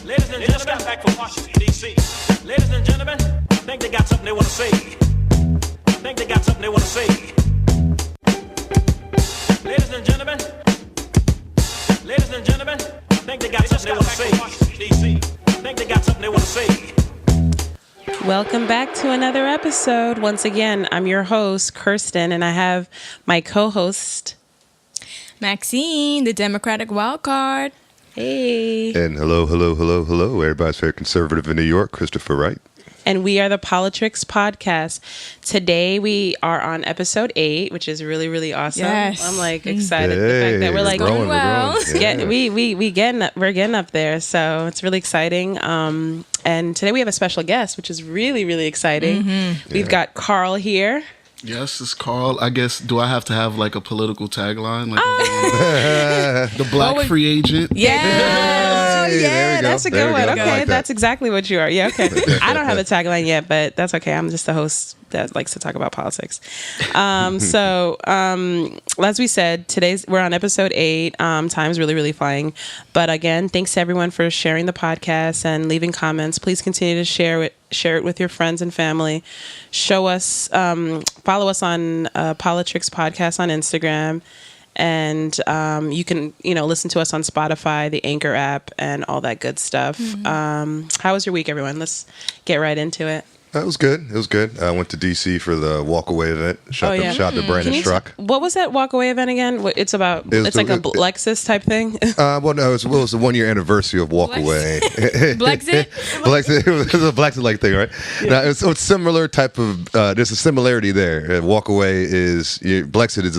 Ladies and gentlemen, got back from Washington, D.C. Ladies and gentlemen, I think they got something they want to say. I think they got something they want to say. Ladies and gentlemen, I think they got something they want to say. Washington, D.C. I think they got something they want to say. Welcome back to another episode. Once again, I'm your host, Kerstyn, and I have my co-host, Maxine, the Democratic wildcard. Hey. And hello. Everybody's very conservative in New York, Christopher Wright. And we are the Politricks Podcast. Today we are on episode 8, which is really, really awesome. Yes. I'm like excited. The fact that we're like growing. we're getting up there. So it's really exciting. And today we have a special guest, which is really, really exciting. Mm-hmm. We've got Carl here. Yes, it's Carl. I guess, do I have to have like a political tagline? Like the black free agent? Yeah, that's a good one. Okay, like that's exactly what you are. Yeah, okay. I don't have a tagline yet, but that's okay. I'm just the host that likes to talk about politics. So, as we said, we're on episode 8. Time's really, really flying. But again, thanks to everyone for sharing the podcast and leaving comments. Please continue to share it with your friends and family. Show us, follow us on Politricks Podcast on Instagram. And you can, listen to us on Spotify, the Anchor app, and all that good stuff. Mm-hmm. How was your week, everyone? Let's get right into it. It was good. I went to D.C. for the walkaway event. Shot to Brandon Struck. What was that walkaway event again? It's like a Lexus type thing? Well, no, it was the 1-year anniversary of walkaway. Blexit? It was a Blexit-like thing, right? Yeah. Now, it's similar type of, there's a similarity there. Walkaway is, Blexit is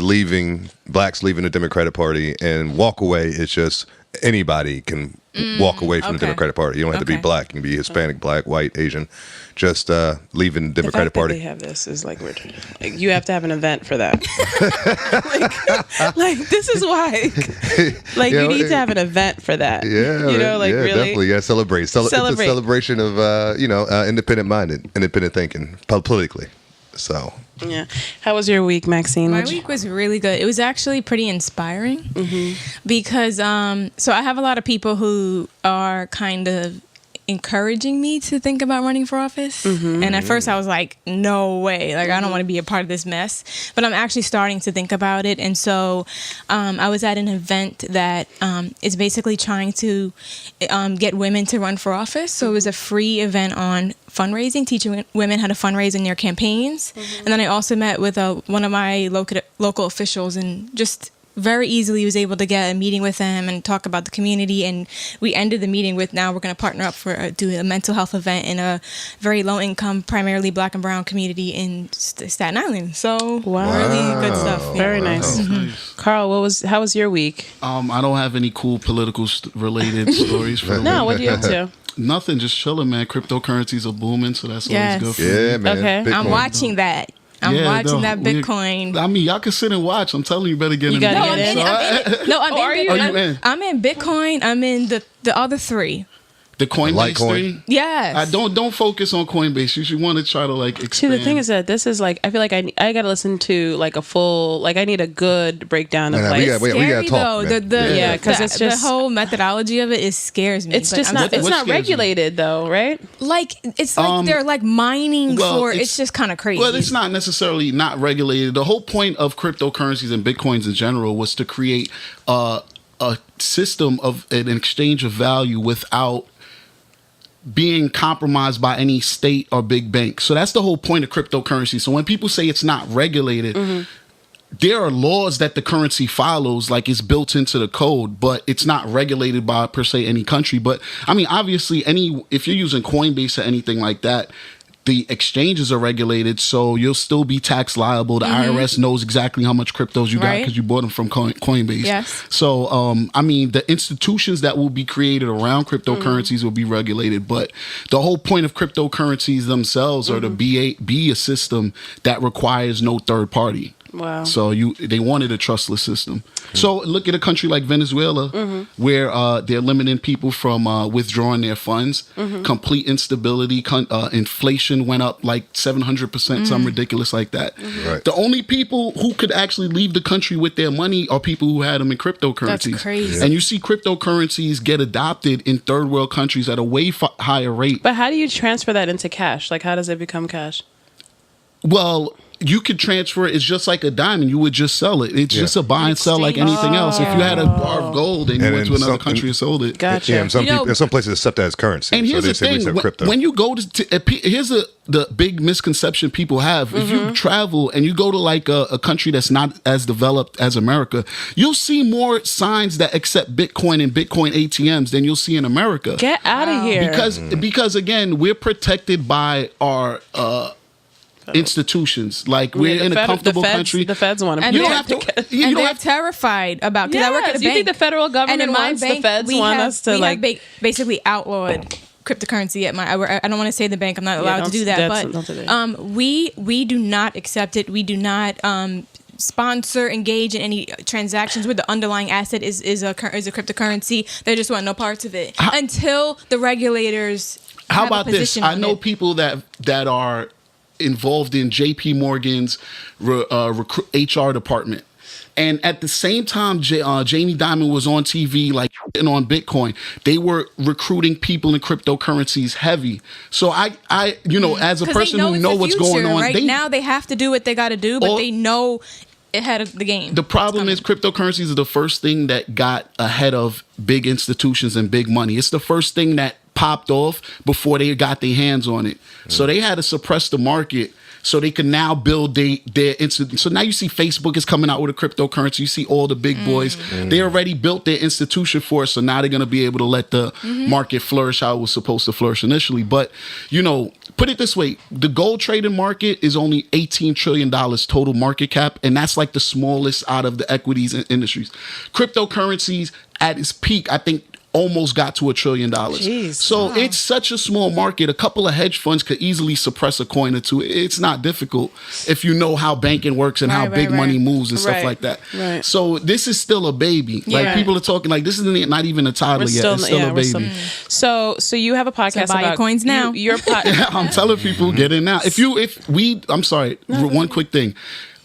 blacks leaving the Democratic Party, and walkaway is just anybody can walk away from the Democratic Party. You don't have to be black. You can be Hispanic, black, white, Asian. Just leaving the Democratic Party. The fact that they have this is like weird. You have to have an event for that. like this is why. You need to have an event for that. Yeah, really. Definitely. Yeah, celebrate. It's a celebration of independent thinking politically. So. Yeah. How was your week, Maxine? My week was really good. It was actually pretty inspiring because so I have a lot of people who are kind of encouraging me to think about running for office. And at first I was like, no way. Like, I don't want to be a part of this mess. But I'm actually starting to think about it. And so I was at an event that is basically trying to get women to run for office. So it was a free event on fundraising, teaching women how to fundraise in their campaigns. And then I also met with one of my local officials and just very easily was able to get a meeting with them and talk about the community. And we ended the meeting with, now we're going to partner up for do a mental health event in a very low income, primarily black and brown community in Staten Island. So really good stuff. Yeah. Very nice. Carl, how was your week? I don't have any cool political related stories for No, what do you up to? Nothing, just chilling, man. Cryptocurrencies are booming, so that's always good for me. Yeah, man. Okay. I'm watching that. I'm watching that Bitcoin. I mean, y'all can sit and watch. I'm telling you, better get in. I'm in. I'm in Bitcoin. I'm in the other 3. The Coinbase thing? Yes. Don't focus on Coinbase. You should want to try to expand. See, the thing is that this is I feel like I got to listen to a full, I need a good breakdown of we got to talk. Because it's just the whole methodology of it scares me. It's just it's not regulated though, right? It's like they're mining for. It's just kind of crazy. Well, it's not necessarily not regulated. The whole point of cryptocurrencies and Bitcoins in general was to create a system of an exchange of value without being compromised by any state or big bank. So that's the whole point of cryptocurrency. So when people say it's not regulated, there are laws that the currency follows, like it's built into the code, but it's not regulated by per se any country. But I mean, obviously if you're using Coinbase or anything like that, the exchanges are regulated, so you'll still be tax liable. The IRS knows exactly how much cryptos you got because you bought them from Coinbase. Yes. So, I mean, the institutions that will be created around cryptocurrencies will be regulated, but the whole point of cryptocurrencies themselves are to be a system that requires no third party. Wow. So they wanted a trustless system. So look at a country like Venezuela, where they're limiting people from withdrawing their funds. Complete instability. Inflation went up like 700%, something ridiculous like that. Right. The only people who could actually leave the country with their money are people who had them in cryptocurrencies. That's crazy. And you see cryptocurrencies get adopted in third world countries at a way higher rate. But how do you transfer that into cash? Like, how does it become cash? Well, you could transfer it. It's just like a diamond. You would just sell it. It's just a buy and sell like anything else. If you had a bar of gold and you went to another country and sold it. Gotcha. Yeah, in some places accept that as currency. And here's the thing: when you go here's the big misconception people have. If you travel and you go to like a country that's not as developed as America, you'll see more signs that accept Bitcoin and Bitcoin ATMs than you'll see in America. Get out of here. Because again, we're protected by our institutions. Like we're in a comfortable country. The feds want to. And You don't have to. You don't they're have to. terrified about, because I work at a Yes, bank. you think the federal government and in my wants the bank, feds we want have- us to we like? have basically outlawed cryptocurrency at I don't want to say the bank. I'm not allowed to do that. don't do that. We do not accept it. We do not sponsor, engage in any transactions where the underlying asset is a cryptocurrency. They just want no parts of it until the regulators. How have a about this? position I on know it. people that are involved in JP Morgan's HR department. And at the same time, Jamie Dimon was on TV, like, and on Bitcoin, they were recruiting people in cryptocurrencies heavy. So I as a 'Cause person they who it's know the what's future, going on, right now they have to do what they got to do, but Or- they know ahead of the game. the problem is cryptocurrencies are the first thing that got ahead of big institutions and big money. It's the first thing that popped off before they got their hands on it. So they had to suppress the market so they can now build their institute. So now you see Facebook is coming out with a cryptocurrency. You see all the big boys. They already built their institution for it, so now they're going to be able to let the market flourish how it was supposed to flourish initially. But, put it this way, the gold trading market is only $18 trillion total market cap, and that's like the smallest out of the equities and industries. Cryptocurrencies at its peak, I think, almost got to $1 trillion. Jeez. So it's such a small market. A couple of hedge funds could easily suppress a coin or two. It's not difficult if you know how banking works and how big money moves and stuff like that. Right. So this is still a baby. Yeah. Like people are talking like this isn't not even a toddler yet. It's still a baby. So you have a podcast buy your about coins now. Your I'm telling people get in now. I'm sorry. One quick thing.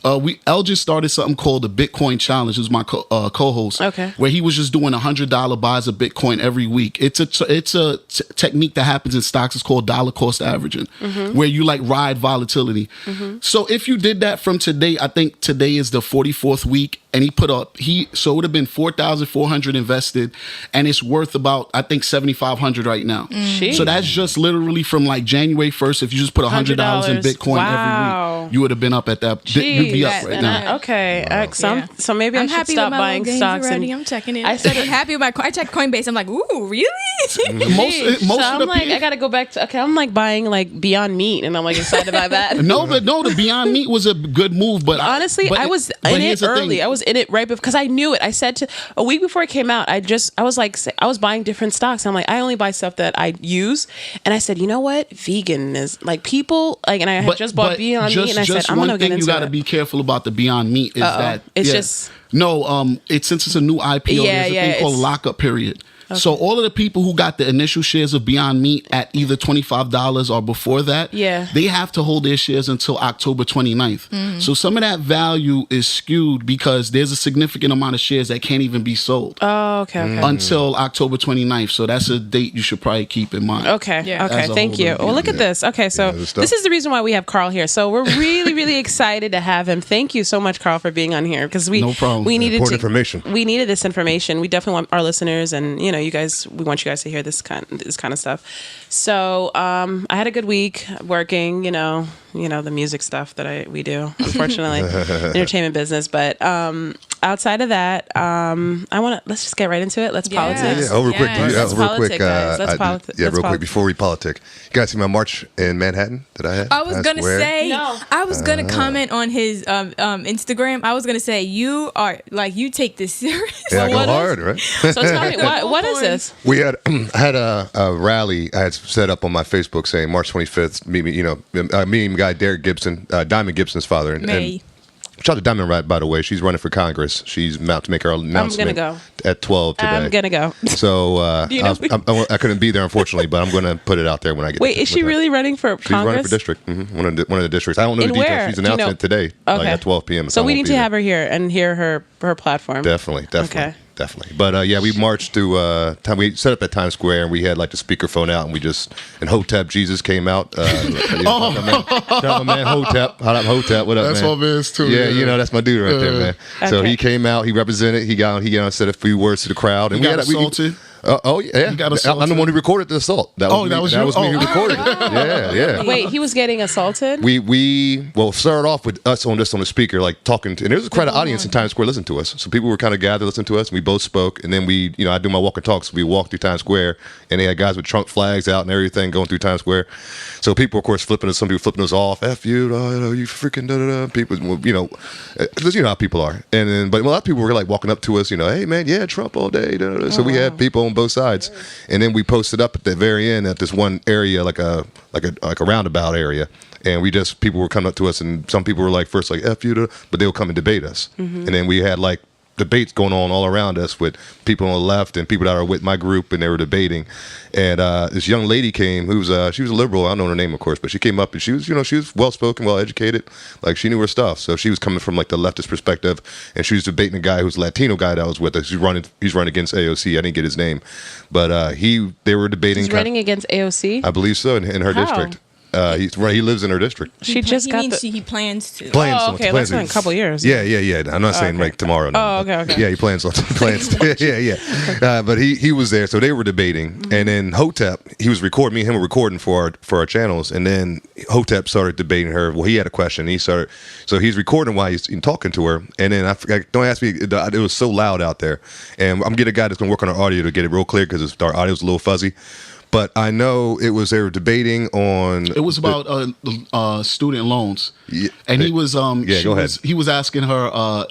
El just started something called the Bitcoin Challenge. Who's my co-host? Okay. Where he was just doing $100 buys of Bitcoin every week. It's a technique that happens in stocks. It's called dollar cost averaging, where you like ride volatility. So if you did that from today, I think today is the 44th week, and he put up so it would have been 4,400 invested, and it's worth about I think 7,500 right now. So that's just literally from like January 1st. If you just put $100 in Bitcoin every week, you would have been up at that. You'd be up right now. Okay. So maybe I should stop buying stocks. I'm checking it. I said I'm happy with I checked Coinbase. I'm like, ooh, really? Most so of I'm the like, people, I gotta go back to. Okay, I'm like buying like Beyond Meat, and I'm like excited about that. No, the Beyond Meat was a good move, but Honestly, I was in it early. I was in it right because I knew it. I said a week before it came out, I was buying different stocks. I'm like, I only buy stuff that I use, and I said, you know what, vegan is like people like, and I had just bought Beyond Meat, and I said, I'm gonna get into it. One thing you got to be careful about the Beyond Meat is that it's just since it's a new IPO, there's a thing called lockup period. Okay. So all of the people who got the initial shares of Beyond Meat at either $25 or before that, they have to hold their shares until October 29th. So some of that value is skewed because there's a significant amount of shares that can't even be sold until October 29th. So that's a date you should probably keep in mind. Okay. Thank you. Well, look at this. Okay, so this is the reason why we have Carl here. So we're really, really excited to have him. Thank you so much, Carl, for being on here because we needed information. We needed this information. We definitely want our listeners and you guys, we want you guys to hear this kind of stuff. So I had a good week working, the music stuff that we do, unfortunately, entertainment business. But outside of that, let's just get right into it. Let's politics. Real quick, real quick before we politic. You guys see my march in Manhattan that I had? I was gonna say, I was gonna comment on his Instagram. I was gonna say you take this serious. Yeah, I go hard, right? So tell me, what is this? We had a rally I had set up on my Facebook saying March 25th. Me and my guy Derek Gibson, Diamond Gibson's father, and shout out to Diamond Rat, by the way. She's running for Congress. She's about to make her announcement at 12 today. I'm going to go. So I couldn't be there, unfortunately, but I'm going to put it out there when I get Wait, is she really running for Congress? She's running for district. One of the districts. I don't know the details. She's announcing it today at 12 p.m. So we need to have her here and hear her platform. Definitely. Okay. Definitely. But we marched to we set up at Times Square, and we had like the speakerphone out, and and Hotep Jesus came out. Shout out my man Hotep. What up, that's man? my man's too. Yeah, that's my dude right there, man. Okay. So he came out, he represented, he said a few words to the crowd, and we got assaulted. Yeah, I'm the one who recorded the assault. That was me who recorded it. Yeah. Wait, he was getting assaulted? We started off with us on the speaker, like talking to, and there was quite an audience in Times Square listening to us. So people were kind of gathered listening to us, and we both spoke, and then I do my walk and talk, so we walked through Times Square, and they had guys with Trump flags out and everything going through Times Square. So people, of course, some people flipping us off, F you, you freaking da-da-da. People, because you know how people are. And then, but a lot of people were like walking up to us, hey man, yeah, Trump all day. Da-da-da. So we had people on both sides, and then we posted up at the very end at this one area, like a roundabout area, and people were coming up to us, and some people were like first like F you, but they would come and debate us, and then we had like debates going on all around us with people on the left and people that are with my group, and they were debating. And this young lady came she was a liberal. I don't know her name, of course, but she came up and she was well spoken, well educated, like she knew her stuff. So she was coming from like the leftist perspective, and she was debating a guy who's a Latino guy that was with us. He's running against AOC. I didn't get his name, but they were debating. He's running against AOC? I believe so, in her district. He lives in her district. He plans to. Okay, that's in a couple years. Yeah. I'm not saying like tomorrow. No, okay. Yeah, he plans to. Yeah. But he was there, so they were debating, and then Hotep, he was recording. Me and him were recording for our channels, and then Hotep started debating her. Well, he had a question. So he's recording while he's talking to her, and then don't ask me. It was so loud out there, and I'm getting a guy that's gonna work on our audio to get it real clear because our audio's a little fuzzy. But I know they were debating on. It was about student loans, and he was go ahead. He was asking her.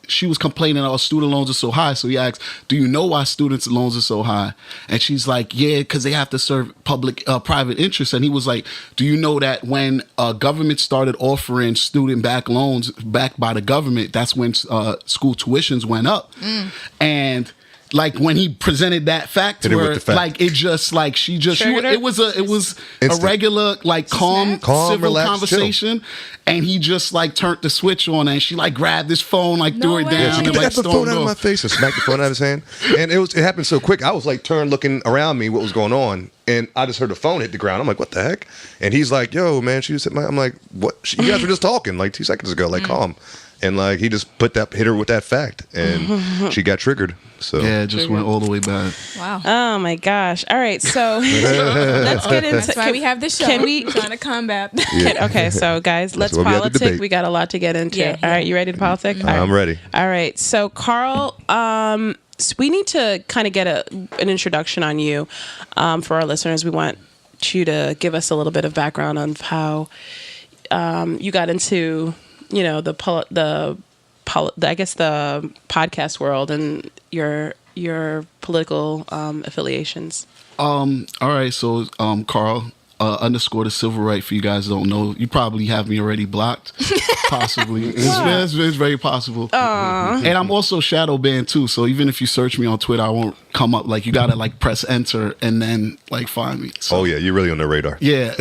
She was complaining our student loans are so high, so he asked, "Do you know why students' loans are so high?" And she's like, "Yeah, because they have to serve private interests." And he was like, "Do you know that when government started offering student-backed loans backed by the government, that's when school tuitions went up?" And like when he presented that fact to her, like it just like it was a regular like calm civil conversation, and he just like turned the switch on, and she like grabbed his phone, like threw it down, and like the phone out of my face and smacked the phone out of his hand, and it happened so quick. I was like turned looking around me what was going on, and I just heard the phone hit the ground. I'm like, what the heck? And he's like, yo man, she just hit I'm like, what? You guys were just talking like 2 seconds ago, like calm. And like he just hit her with that fact, and she got triggered. So yeah, it just went all the way back. Wow. Oh my gosh. All right, so let's get into. That's why we have this show. Can we trying to combat? Okay, so guys, let's politic. We got a lot to get into. Yeah. All right, you ready to politic? Right. I'm ready. All right, so Carl, so we need to kind of get an introduction on you for our listeners. We want you to give us a little bit of background on how you got into. The podcast world and your political affiliations. All right, so Carl _ the civil right. For you guys who don't know, you probably have me already blocked, possibly. It's very possible. And I'm also shadow banned too. So even if you search me on Twitter, I won't come up. Like you gotta like press enter and then like find me. So, oh yeah, you're really on the radar. Yeah.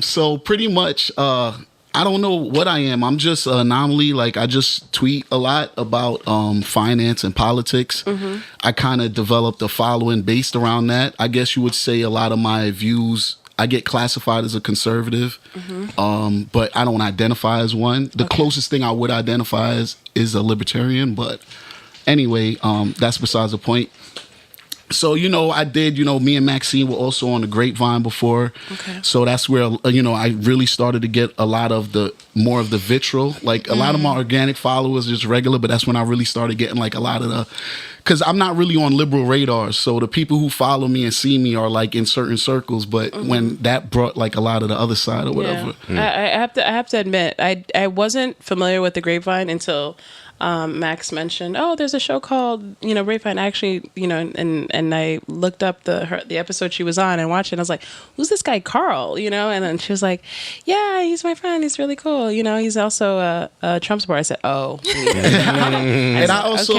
So pretty much. I don't know what I am. I'm just an anomaly. Like I just tweet a lot about finance and politics. I kind of developed a following based around that. I guess you would say a lot of my views, I get classified as a conservative, but I don't identify as one. The closest thing I would identify as is a libertarian. But anyway, that's besides the point. So, I did, me and Maxine were also on the Grapevine before. Okay. So that's where, I really started to get a lot of more of the vitriol. Like a lot of my organic followers just regular, but that's when I really started getting like a lot of because I'm not really on liberal radars. So the people who follow me and see me are like in certain circles, but when that brought like a lot of the other side or whatever. Yeah. I have to admit, I wasn't familiar with the Grapevine until Max mentioned, oh, there's a show called, Rape. And actually, and I looked up the episode she was on and watched it. And I was like, who's this guy, Carl? And then she was like, yeah, he's my friend. He's really cool. He's also a Trump supporter. I said, oh. And I also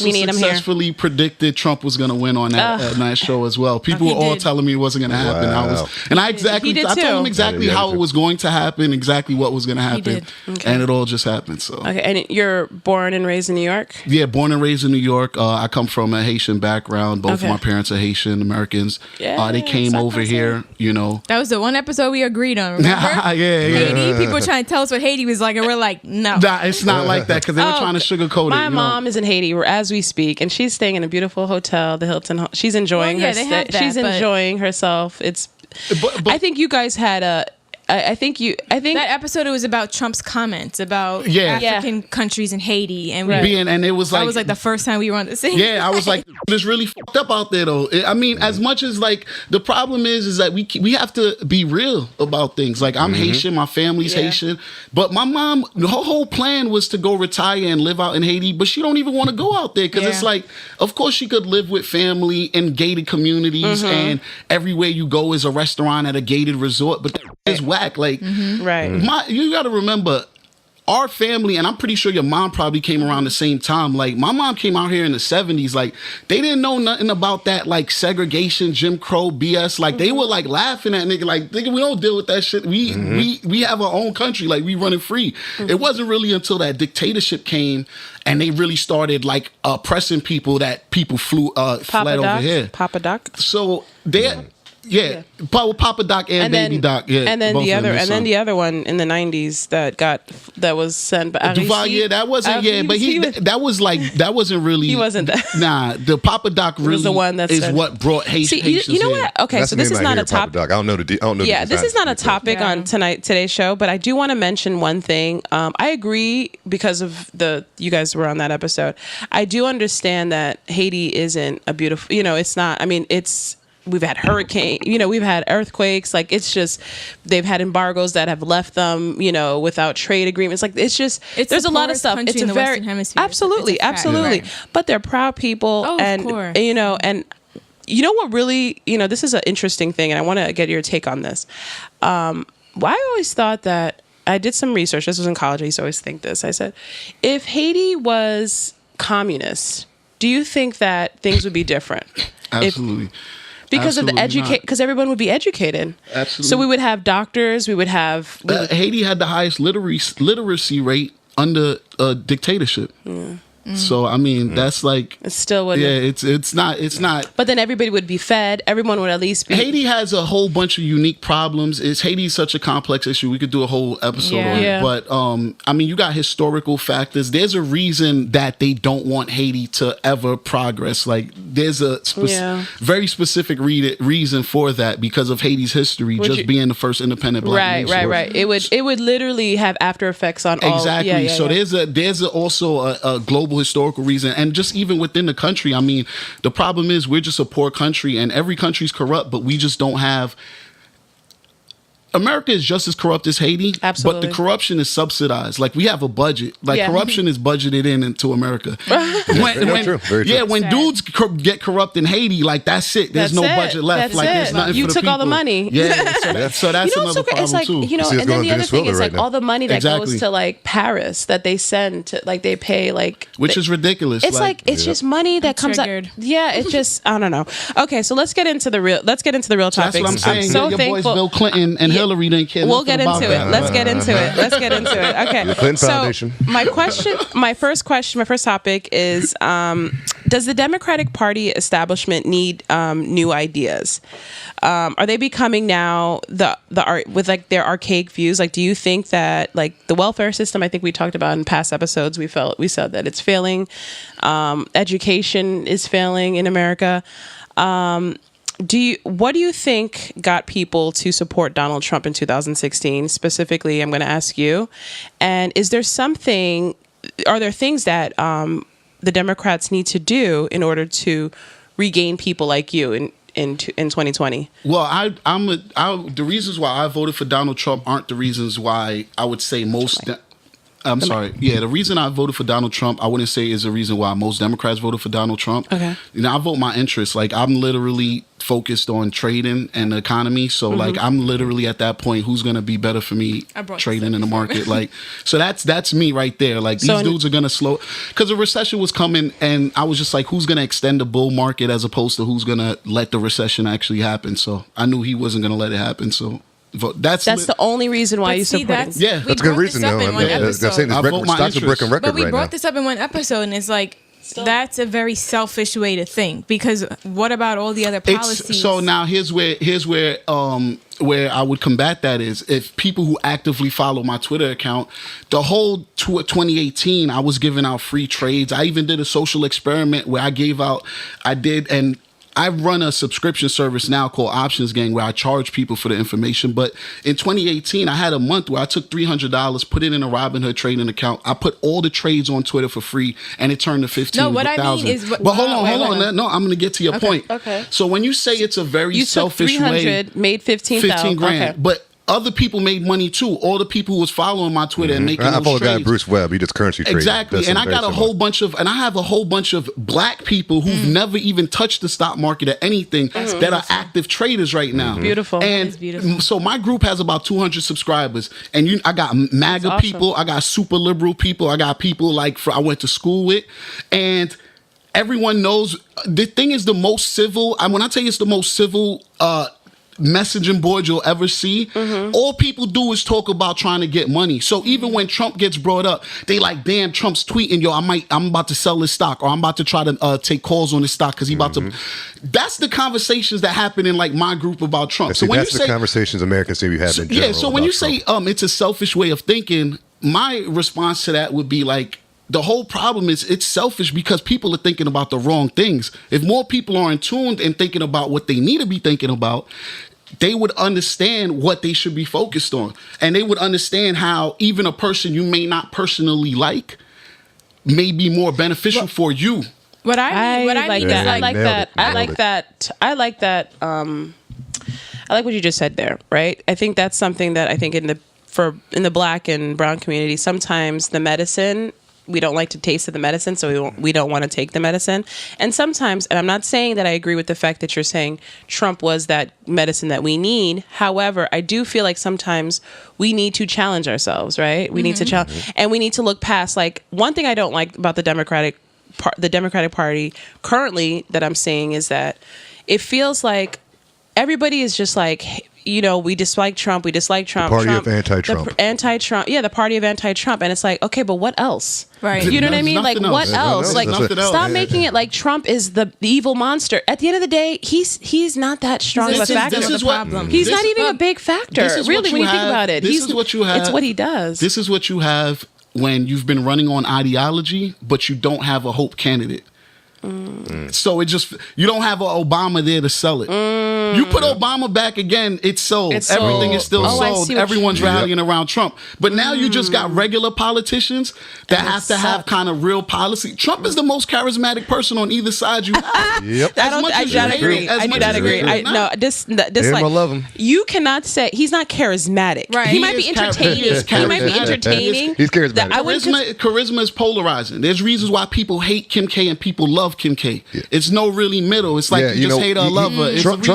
we need him here. successfully predicted Trump was going to win on that show as well. People were all telling me it wasn't going to happen. Wow. I told them exactly how it was going to happen, exactly what was going to happen, and it all just happened. So okay, and you're born and raised in New York? Yeah, born and raised in New York. I come from a Haitian background. Both of my parents are Haitian Americans. Yeah, they came over here. That was the one episode we agreed on. Remember? Haiti. People were trying to tell us what Haiti was like, and we're like, no. Nah, it's not like that because they were trying to sugarcoat it. My mom is in Haiti as we speak, and she's staying in a beautiful hotel, the Hilton. She's enjoying enjoying herself. I think you guys had I think that episode, it was about Trump's comments about African countries and Haiti, and and it was like that was like the first time we were on the same. Yeah, I was like, it's really fucked up out there though. I mean, as much as like the problem is that we have to be real about things. Like I'm Haitian, my family's Haitian, but my mom, her whole plan was to go retire and live out in Haiti, but she don't even want to go out there because it's like, of course she could live with family in gated communities, and everywhere you go is a restaurant at a gated resort, but that is whack. Like, you got to remember, our family, and I'm pretty sure your mom probably came around the same time. Like, my mom came out here in the 70s. Like, they didn't know nothing about that, like, segregation, Jim Crow BS. Like, they were, like, laughing at nigga. Like, nigga, we don't deal with that shit. We have our own country. Like, we running free. It wasn't really until that dictatorship came and they really started, like, oppressing people that people fled over here. Papa Doc. So, Papa Doc and Baby Doc. Yeah, and then the other one in the 90s that was sent by Duval. Yeah, that wasn't. That wasn't really. He wasn't that. Nah, the Papa Doc really was the one that is what brought Haitians. You know what? Okay, so this is not a topic. I don't know the. Yeah, this is not a topic on today's show, but I do want to mention one thing. I agree because of you guys were on that episode. I do understand that Haiti isn't a beautiful. It's not. I mean, we've had hurricane, we've had earthquakes. Like, it's just, they've had embargoes that have left them, without trade agreements. Like, there's a lot of stuff. It's a in the very, Western Hemisphere. absolutely. Right. But they're proud people. Of course. And what really, this is an interesting thing, and I want to get your take on this. I always thought that, I did some research. This was in college. I used to always think this. I said, if Haiti was communist, do you think that things would be different? Absolutely. Because because everyone would be educated. Absolutely. So we would have doctors. We would have. Haiti had the highest literacy rate under a dictatorship. Yeah. So I mean, that's like it still wouldn't. Yeah, it's not. But then everybody would be fed. Everyone would at least be. Haiti has a whole bunch of unique problems. Haiti's such a complex issue. We could do a whole episode on it. But I mean, you got historical factors. There's a reason that they don't want Haiti to ever progress. Like, there's a very specific reason for that because of Haiti's history, being the first independent black nation. Right. It would literally have after effects on all. Exactly. So there's also a global historical reason, and just even within the country. I mean, the problem is we're just a poor country, and every country's corrupt, but we just don't have. America is just as corrupt as Haiti, absolutely. But the corruption is subsidized. Like, we have a budget. Like, corruption is budgeted into America. Very true. When dudes get corrupt in Haiti, like, that's it. There's no budget left. Like, there's nothing you for the took people. all the money. Yeah, so that's another problem too. And then the other thing is like all the money that goes to like Paris that they send to, like, they pay, like, which is ridiculous. It's like it's just money that comes out. Yeah, it's just, I don't know. Okay, so let's get into the real topics. That's what I'm saying. I'm so your thankful. Boys Bill Clinton and Hillary didn't care. We'll get into it. Let's get into it. Okay. The Clinton Foundation. My first topic is: does the Democratic Party establishment need new ideas? Are they becoming now the art with like their archaic views? Like, do you think that like the welfare system? I think we talked about in past episodes. We said that it's failing. Education is failing in America. What do you think got people to support Donald Trump in 2016? Specifically, I'm going to ask you. And are there things that the Democrats need to do in order to regain people like you in 2020? Well, the reasons why I voted for Donald Trump aren't the reasons why I would say most I'm sorry. Yeah, the reason I voted for Donald Trump, I wouldn't say is the reason why most Democrats voted for Donald Trump. Okay. You know, I vote my interests. Like, I'm literally focused on trading and the economy. So, like, I'm literally at that point, who's going to be better for me trading in the market? Like, so that's me right there. Like, these dudes are going to slow. Because a recession was coming, and I was just like, who's going to extend the bull market as opposed to who's going to let the recession actually happen? So, I knew he wasn't going to let it happen. So, that's the only reason why you support him. Yeah, that's a good reason, though. I mean, I'm saying stocks are breaking record right now. But we brought this up in one episode, and it's like, that's a very selfish way to think, because what about all the other policies? So now here's where I would combat that is, if people who actively follow my Twitter account, the whole 2018, I was giving out free trades. I even did a social experiment where I run a subscription service now called Options Gang, where I charge people for the information. But in 2018, I had a month where I took $300, put it in a Robinhood trading account. I put all the trades on Twitter for free, and it turned to 15,000. No, what I mean is, but hold on. No, I'm going to get to your point. Okay. So when you say it's a very selfish took 300, way, made 15,000. $15,000, okay. but other people made money too. All the people who was following my Twitter and making those trades. I follow a guy, Bruce Webb. He does currency trading. Exactly. And I got a whole bunch of, and I have a whole bunch of black people who've never even touched the stock market or anything that are active traders right now. Beautiful. And beautiful. So my group has about 200 subscribers, and I got MAGA awesome. people, I got super liberal people, I got people like I went to school with, and everyone knows the thing is the most civil. When I tell you it's the most civil messaging board you'll ever see, all people do is talk about trying to get money. So even when Trump gets brought up, they like, damn, Trump's tweeting, yo, I'm about to sell this stock, or I'm about to try to take calls on this stock because he about to. That's the conversations that happen in like my group about Trump. So when that's the conversations Americans seem to have in general. Yeah. So when you say it's a selfish way of thinking, my response to that would be like, the whole problem is it's selfish because people are thinking about the wrong things. If more people are in tune and thinking about what they need to be thinking about, they would understand what they should be focused on. And they would understand how even a person you may not personally like may be more beneficial for you. I like what you just said there, right? I think that's something that I think in the black and brown community, sometimes the medicine, we don't like to taste of the medicine, so we don't want to take the medicine. And sometimes, and I'm not saying that I agree with the fact that you're saying Trump was that medicine that we need. However, I do feel like sometimes we need to challenge ourselves, right? We need to challenge, and we need to look past. Like, one thing I don't like about the Democratic Party currently that I'm seeing is that it feels like everybody is just like, you know, we dislike Trump. The party of anti-Trump. The party of anti-Trump. And it's like, okay, but what else? Right. You know what I mean? Like, what else? Like, stop making it like Trump is the evil monster. At the end of the day, he's not that strong of a factor. This is the problem. He's not even a big factor, really, when you think about it. This is what you have. It's what he does. This is what you have when you've been running on ideology, but you don't have a hope candidate. So you don't have an Obama there to sell it. You put Obama back again, it's sold. Everything is still sold. Everyone's rallying around Trump. But now you just got regular politicians that have to have kind of real policy. Trump is the most charismatic person on either side you have. I do not agree. I love him. You cannot say he's not charismatic. Right. He might be entertaining. He's charismatic. Charisma is polarizing. There's reasons why people hate Kim K and people love Kim K. Yeah. It's no really middle. It's like you just hate her or love her. Trump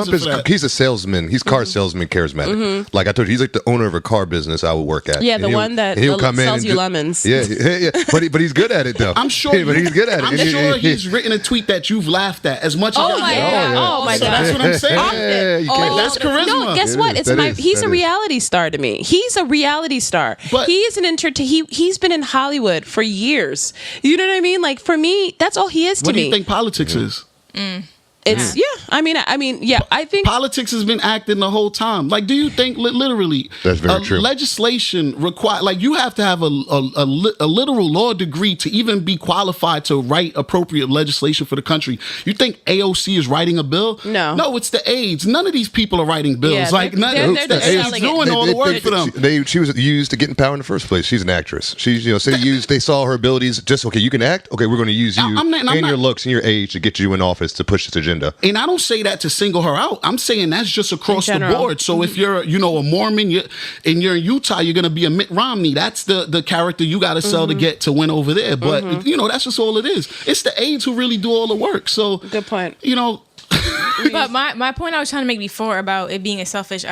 he's a salesman. He's car salesman, charismatic. Like I told you, he's like the owner of a car business I would work at. Yeah, the one that sells you lemons. Yeah. But he's good at it though. I'm sure. But he's good at it. I'm sure he's written a tweet that you've laughed at as much as Oh my god! That's what I'm saying. That's charisma. No, guess what? He's a reality star to me. He's a reality star. But he is an he's been in Hollywood for years. You know what I mean? Like, for me, that's all he is to me. What do you think politics is? It's I think politics has been acting the whole time. Like, do you think literally that's very true. Legislation require, like, you have to have a literal law degree to even be qualified to write appropriate legislation for the country? You think AOC is writing a bill? No, it's the aides. None of these people are writing bills. Yeah, like none of they're doing all the work for them. She was used to get in power in the first place. She's an actress. She's they saw her abilities. Just okay, you can act. Okay, we're going to use you and your looks and your age to get you in office to push this agenda. agenda. And I don't say that to single her out. I'm saying that's just across the board. So if you're, a Mormon, and you're in Utah, you're going to be a Mitt Romney. That's the character you got to sell to win over there. But, that's just all it is. It's the aides who really do all the work. So, good point. But my point I was trying to make before about it being a selfish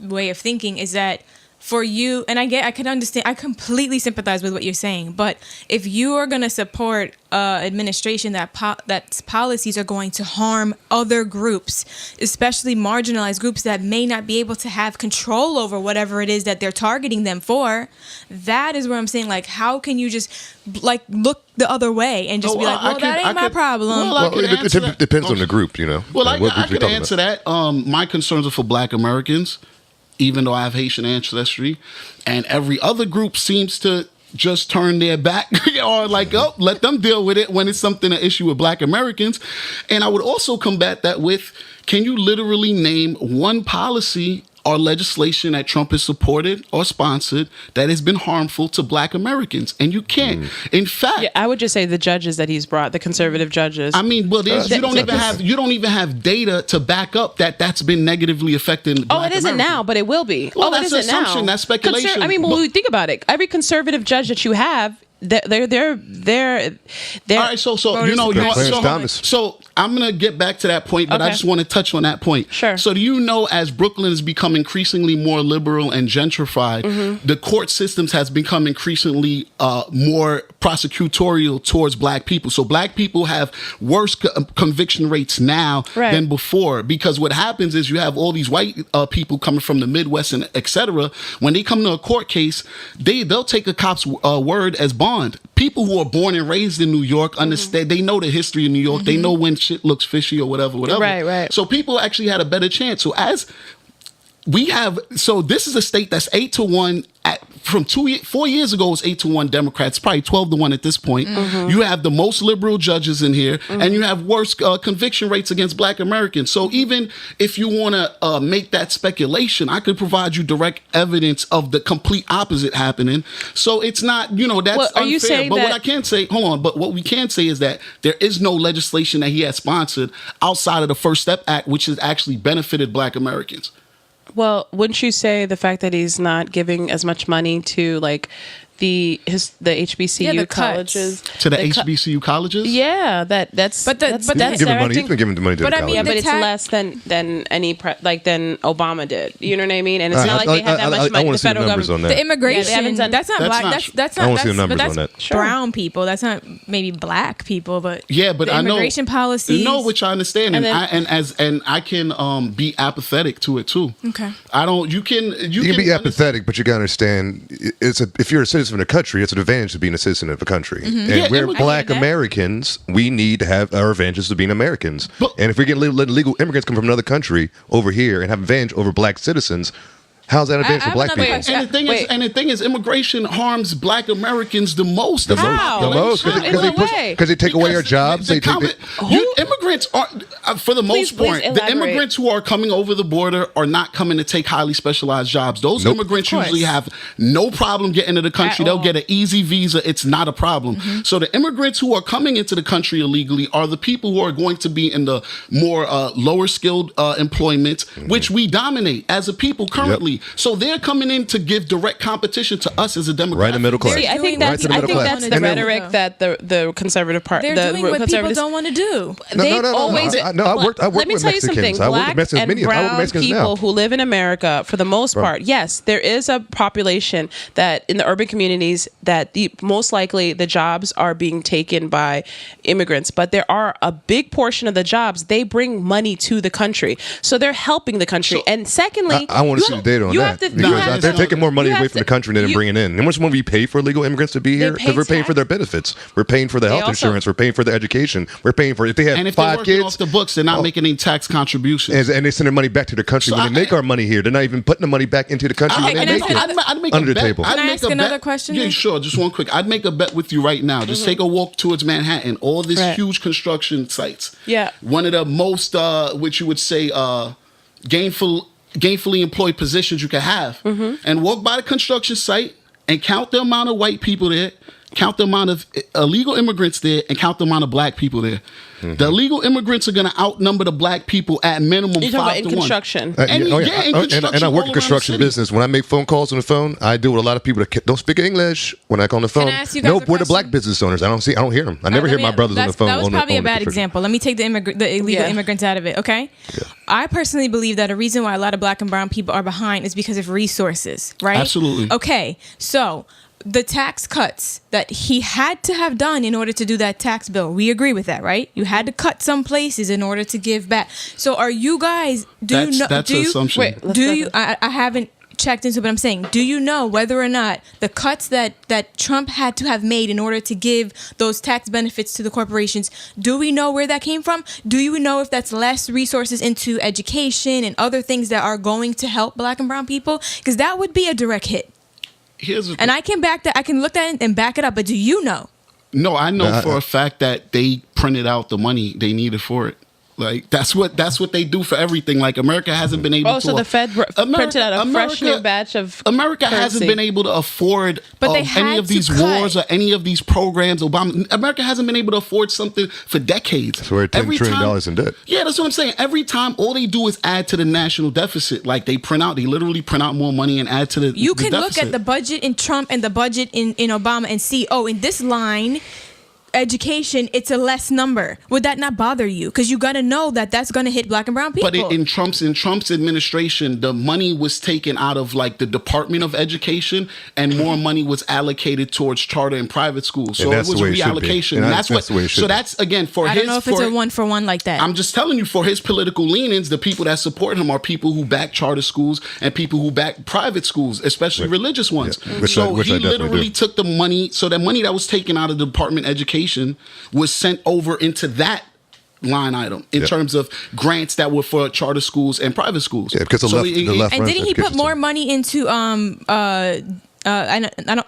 way of thinking is that for you, and I can understand, I completely sympathize with what you're saying, but if you are going to support administration that's policies are going to harm other groups, especially marginalized groups that may not be able to have control over whatever it is that they're targeting them for, that is where I'm saying, like, how can you just look the other way and just be like, well, that ain't my problem. Well, it depends on the group, Well, I could answer that. My concerns are for Black Americans, even though I have Haitian ancestry, and every other group seems to just turn their back or let them deal with it when it's an issue with Black Americans. And I would also combat that with, can you literally name one policy or legislation that Trump has supported or sponsored that has been harmful to Black Americans? And you can't. In fact, I would just say the judges that he's brought, the conservative judges. I mean, well, you don't even have data to back up that's been negatively affecting Black it isn't Americans. now, but it will be. Well, that's an assumption. That's speculation. Think about it. Every conservative judge that you have, they're all right. So I'm gonna get back to that point, but I just want to touch on that point. Sure. So do you know, as Brooklyn has become increasingly more liberal and gentrified, the court systems has become increasingly more prosecutorial towards Black people. So Black people have worse conviction rates now than before, because what happens is you have all these white people coming from the Midwest and et cetera. When they come to a court case, they'll take a cop's word as bond. People who are born and raised in New York understand. They know the history of New York. They know when shit looks fishy or whatever. Right. So people actually had a better chance. So this is a state that's 8-1. From 4 years ago, it was 8-1 Democrats, probably 12-1 at this point. You have the most liberal judges in here, and you have worse conviction rates against Black Americans. So even if you want to make that speculation, I could provide you direct evidence of the complete opposite happening. So it's not, that's unfair. You saying what I can say, but what we can say is that there is no legislation that he has sponsored outside of the First Step Act, which has actually benefited Black Americans. Well, wouldn't you say the fact that he's not giving as much money to the HBCU colleges to the HBCU colleges? Yeah, that's he's been giving the money to the colleges. But it's less than any than Obama did. You know what I mean? And it's not like they have that much money. I want to see the numbers on that. The immigration, that's not Black. That's not. I want to see the numbers on that. Brown people. That's not maybe Black people, but but the immigration policies. Which I understand, and I can be apathetic to it too. Okay. You can be apathetic, but you gotta understand, if you're a citizen of the country, it's an advantage to being a citizen of a country. And we're Black Americans. We need to have our advantages to being Americans. And if we get legal immigrants come from another country over here and have advantage over Black citizens, how's that advantage for Black people? And the thing is, immigration harms Black Americans the most. The most, because they take away our jobs. Immigrants are, for the most part, the immigrants who are coming over the border are not coming to take highly specialized jobs. Those immigrants usually have no problem getting into the country. They'll get an easy visa. It's not a problem. So the immigrants who are coming into the country illegally are the people who are going to be in the more lower skilled employment, which we dominate as a people currently. So they're coming in to give direct competition to us as a Democrat. Right in the middle class. I think that's the rhetoric that the conservative part. They're doing what people don't want to do. Let me tell you something. Black and brown people who live in America, for the most part, yes, there is a population that in the urban communities that most likely the jobs are being taken by immigrants, but there are a big portion of the jobs, they bring money to the country. So they're helping the country. And secondly, I want to see the data on that. Because they're taking more money away from the country than they're bringing in. And how much more we pay for illegal immigrants to be here? Because we're paying for their benefits. We're paying for the health insurance. We're paying for their education. We're paying for, if they have 5 kids off the books, they're not making any tax contributions. And they send their money back to their country. When they make our money here, they're not even putting the money back into the country when they make it under the table. Can I ask another question? Yeah, sure. Just one quick. I'd make a bet with you right now. Just take a walk towards Manhattan. All these huge construction sites. Yeah. One of the most, which you would say, gainfully employed positions you can have. And walk by the construction site and count the amount of white people there. count the amount of illegal immigrants there, and count the amount of black people there. The illegal immigrants are going to outnumber the black people at minimum 5 to 1. In construction. And I work in construction business. When I make phone calls on the phone, I deal with a lot of people that don't speak English. When I call on the phone, nope, we're the black business owners. I don't hear them. I never hear my brothers on the phone. That was probably a bad example. Let me take the illegal immigrants out of it, okay? Yeah. I personally believe that a reason why a lot of black and brown people are behind is because of resources, right? Absolutely. Okay, so the tax cuts that he had to have done in order to do that tax bill, we agree with that, right? You had to cut some places in order to give back. So are you guys, that's an assumption. Wait, do you, I haven't checked into it, but I'm saying, do you know whether or not the cuts that Trump had to have made in order to give those tax benefits to the corporations, do we know where that came from? Do you know if that's less resources into education and other things that are going to help black and brown people? Because that would be a direct hit. And I can look at it and back it up, but do you know? No, I know for a fact that they printed out the money they needed for it. Like that's what they do for everything. Like America hasn't been able to. So the Fed printed out a fresh new batch of America currency. hasn't been able to afford any of these wars or any of these programs. America hasn't been able to afford something for decades. So we're at $10 trillion in debt. Yeah, that's what I'm saying. Every time, all they do is add to the national deficit. Like they literally print out more money and add to the. You can deficit. look at the budget in Trump and the budget in Obama and see, in this line, education, it's a less number. Would that not bother you? Because you got to know that that's going to hit black and brown people. But in Trump's administration, the money was taken out of like the Department of Education, and more money was allocated towards charter and private schools. So it was reallocation. And that's the way it should be. So that's again for I don't know if it's a 1-for-1 like that. I'm just telling you, for his political leanings, the people that support him are people who back charter schools and people who back private schools, especially religious ones. Yeah. So he literally took the money. So that money that was taken out of the Department of Education was sent over into that line item in terms of grants that were for charter schools and private schools. Yeah, because the left and didn't he put more money into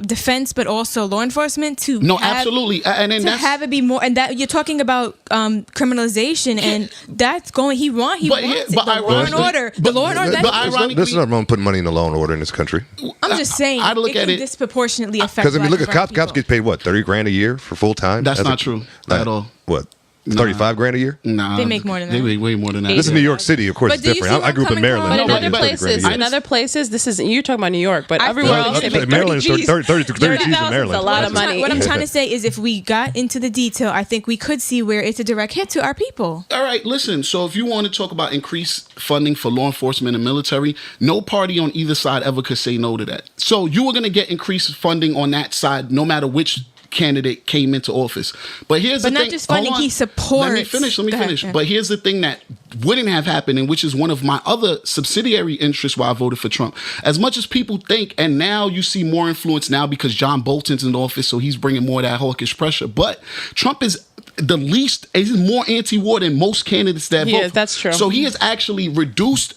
defense, but also law enforcement absolutely, and then have it be more. And that you're talking about criminalization, and that's going. He wants the law and order. The law and order. There's nothing wrong putting money in the law and order in this country. I'm just saying. I look at it disproportionately affect. Because I mean, look at cops. Cops get paid what, $30,000 a year for full time? That's not true at all. What? $35,000 a year? Nah, they make more than that. They make way more than that. This is New York City, of course. It's different. I grew up in Maryland. But in other places, this isn't. You're talking about New York, but everywhere else, they make Maryland. 30 G's in Maryland. A lot of money. What I'm trying to say is, if we got into the detail, I think we could see where it's a direct hit to our people. All right, listen. So if you want to talk about increased funding for law enforcement and military, no party on either side ever could say no to that. So you were going to get increased funding on that side, no matter which candidate came into office. But here's the thing. But not just funding, he supports. Let me finish. But here's the thing that wouldn't have happened, and which is one of my other subsidiary interests why I voted for Trump. As much as people think, and now you see more influence now because John Bolton's in office, so he's bringing more of that hawkish pressure. But Trump is he's more anti-war than most candidates that vote. Yeah, that's true. So he has actually reduced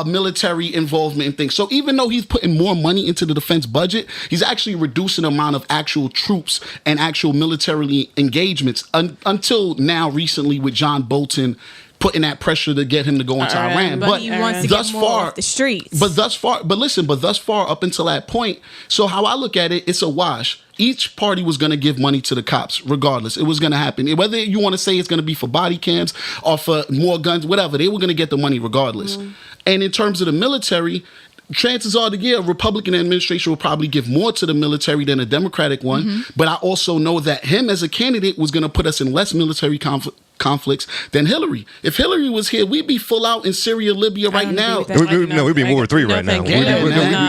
military involvement in things. So even though he's putting more money into the defense budget, he's actually reducing the amount of actual troops and actual military engagements until now recently with John Bolton putting that pressure to get him to go into Iran. But he wants to get more off the streets. But thus far up until that point, so how I look at it, it's a wash. Each party was going to give money to the cops, regardless. It was going to happen. Whether you want to say it's going to be for body cams or for more guns, whatever, they were going to get the money regardless. And in terms of the military, chances are a Republican administration will probably give more to the military than a Democratic one. But I also know that him as a candidate was going to put us in less military conflicts than Hillary. If Hillary was here, we'd be full out in Syria, Libya right now. We'd be in World War III right now.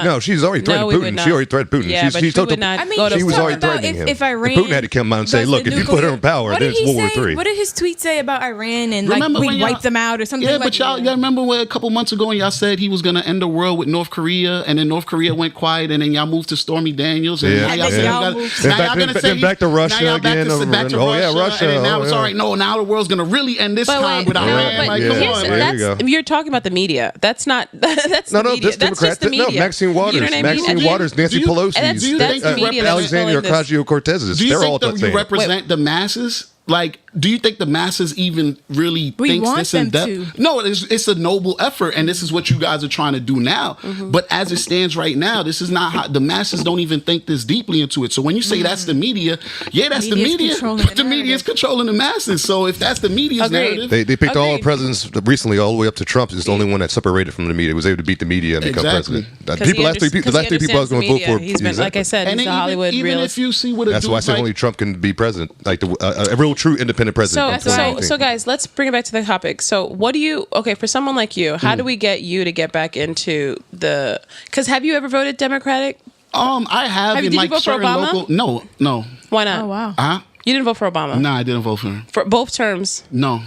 No, she's already threatened Putin. She already threatened Putin. Yeah, but she would not go to She was already threatening him. If Iran, Putin had to come out and say, look, if you put her in power, then it's World War III. What did his tweet say about Iran and like we wiped them out or something like that? Yeah, but y'all remember when a couple months ago y'all said he was going to end the world with North Korea, and then North Korea went quiet, and then y'all moved to Stormy Daniels. And now y'all going to say back to Russia again. Oh yeah, Russia. And now it's all right. No, now the world's going to really end this time with Iran. Like, come on. You're talking about the media. That's not. That's the media. That's just the media. No, Maxine Waters. Maxine Waters, Nancy Pelosi, that's the media. Alexandria Ocasio-Cortez. Do you They're all think that you represent the masses? Like, do you think the masses even really thinks want this in them depth? No, it's a noble effort, and this is what you guys are trying to do now. But as it stands right now, this is not how the masses don't even think this deeply into it. So when you say that's the media, that's the media. But the media is controlling the masses. So if that's the media's narrative, they picked all the presidents recently, all the way up to Trump. Is the only one that separated from the media. Was able to beat the media and become president. The last three people I was going to vote for. He's been, like I said, he's the Hollywood realist. If you see what that's why I say only Trump can be president, like a real true independent president. So guys, let's bring it back to the topic. So what do you, for someone like you, how do we get you to get back into because have you ever voted Democratic? I have in did like you vote certain for Obama? local, no. Why not? Oh, wow. You didn't vote for Obama? No, I didn't vote for him. For both terms? No.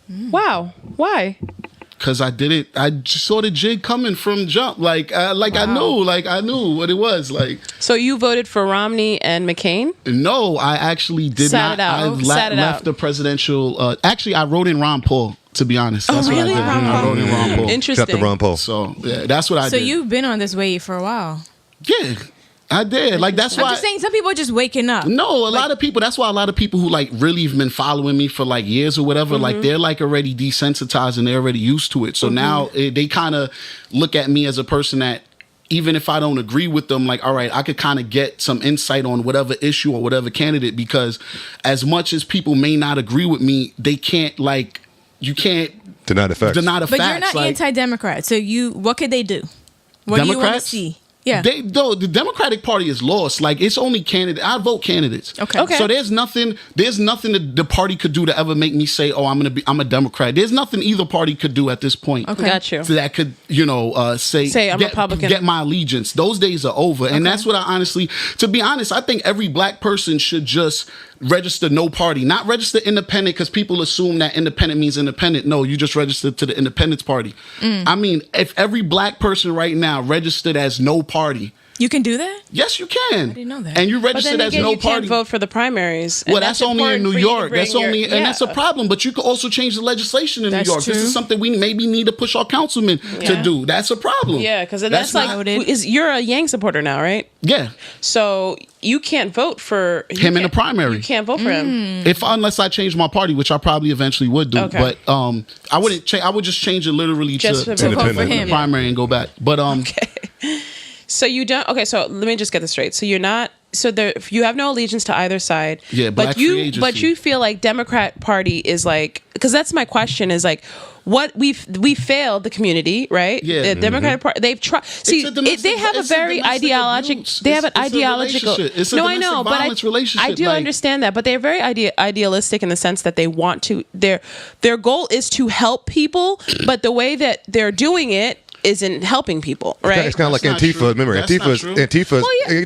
Wow. Why? Because I just saw the jig coming from jump. Like I knew what it was. Like, so you voted for Romney and McCain? No, I actually did not. I left the presidential. Actually, I wrote in Ron Paul. To be honest, that's what I did. I wrote in Ron Paul. Interesting. Got the Ron Paul. So that's what I did. So you've been on this wave for a while. Yeah. I did. Like, that's why. I'm just saying, some people are just waking up. No, a lot of people. That's why a lot of people who like really have been following me for like years or whatever, like they're like already desensitized and they're already used to it. So now they kind of look at me as a person that, even if I don't agree with them, like, all right, I could kind of get some insight on whatever issue or whatever candidate, because as much as people may not agree with me, they can't you can't deny the facts. But you're not anti-Democrat. So what could they do? What do you want to see? Yeah. The Democratic Party is lost. Like, it's only candidate. I vote candidates. Okay. So there's nothing that the party could do to ever make me say, oh, I'm a Democrat. There's nothing either party could do at this point. Okay. Got you. That could, say I'm Republican. Get my allegiance. Those days are over. And that's what to be honest, I think every black person should just register no party, not register independent, because people assume that independent means independent. No, you just registered to the Independence Party. I mean, if every black person right now registered as no party. You can do that? Yes, you can. I didn't know that. And you registered as no you party. Can't vote for the primaries. Well, that's only in New York. That's only, and that's a problem. But you could also change the legislation in New York. True. This is something we maybe need to push our councilmen to do. That's a problem. Yeah, because that's like, you're a Yang supporter now, right? Yeah. So you can't vote for him in the primary. You can't vote for him unless I change my party, which I probably eventually would do. Okay. But I wouldn't change. I would just change it literally to vote for him. The primary and go back. But okay. So you don't. Okay, so let me just get this straight. So you're not. So you have no allegiance to either side. Yeah, but you feel like Democrat Party is like, because that's my question, is like, what we failed the community, right? Yeah. The Democratic Party, they've tried. See, they have a very ideological. They have an ideological. No, I know, but I do understand that. But they're very idealistic in the sense that they want to. Their goal is to help people, but the way that they're doing it isn't helping people, right? It's kind of like Antifa. Remember, Antifa's. You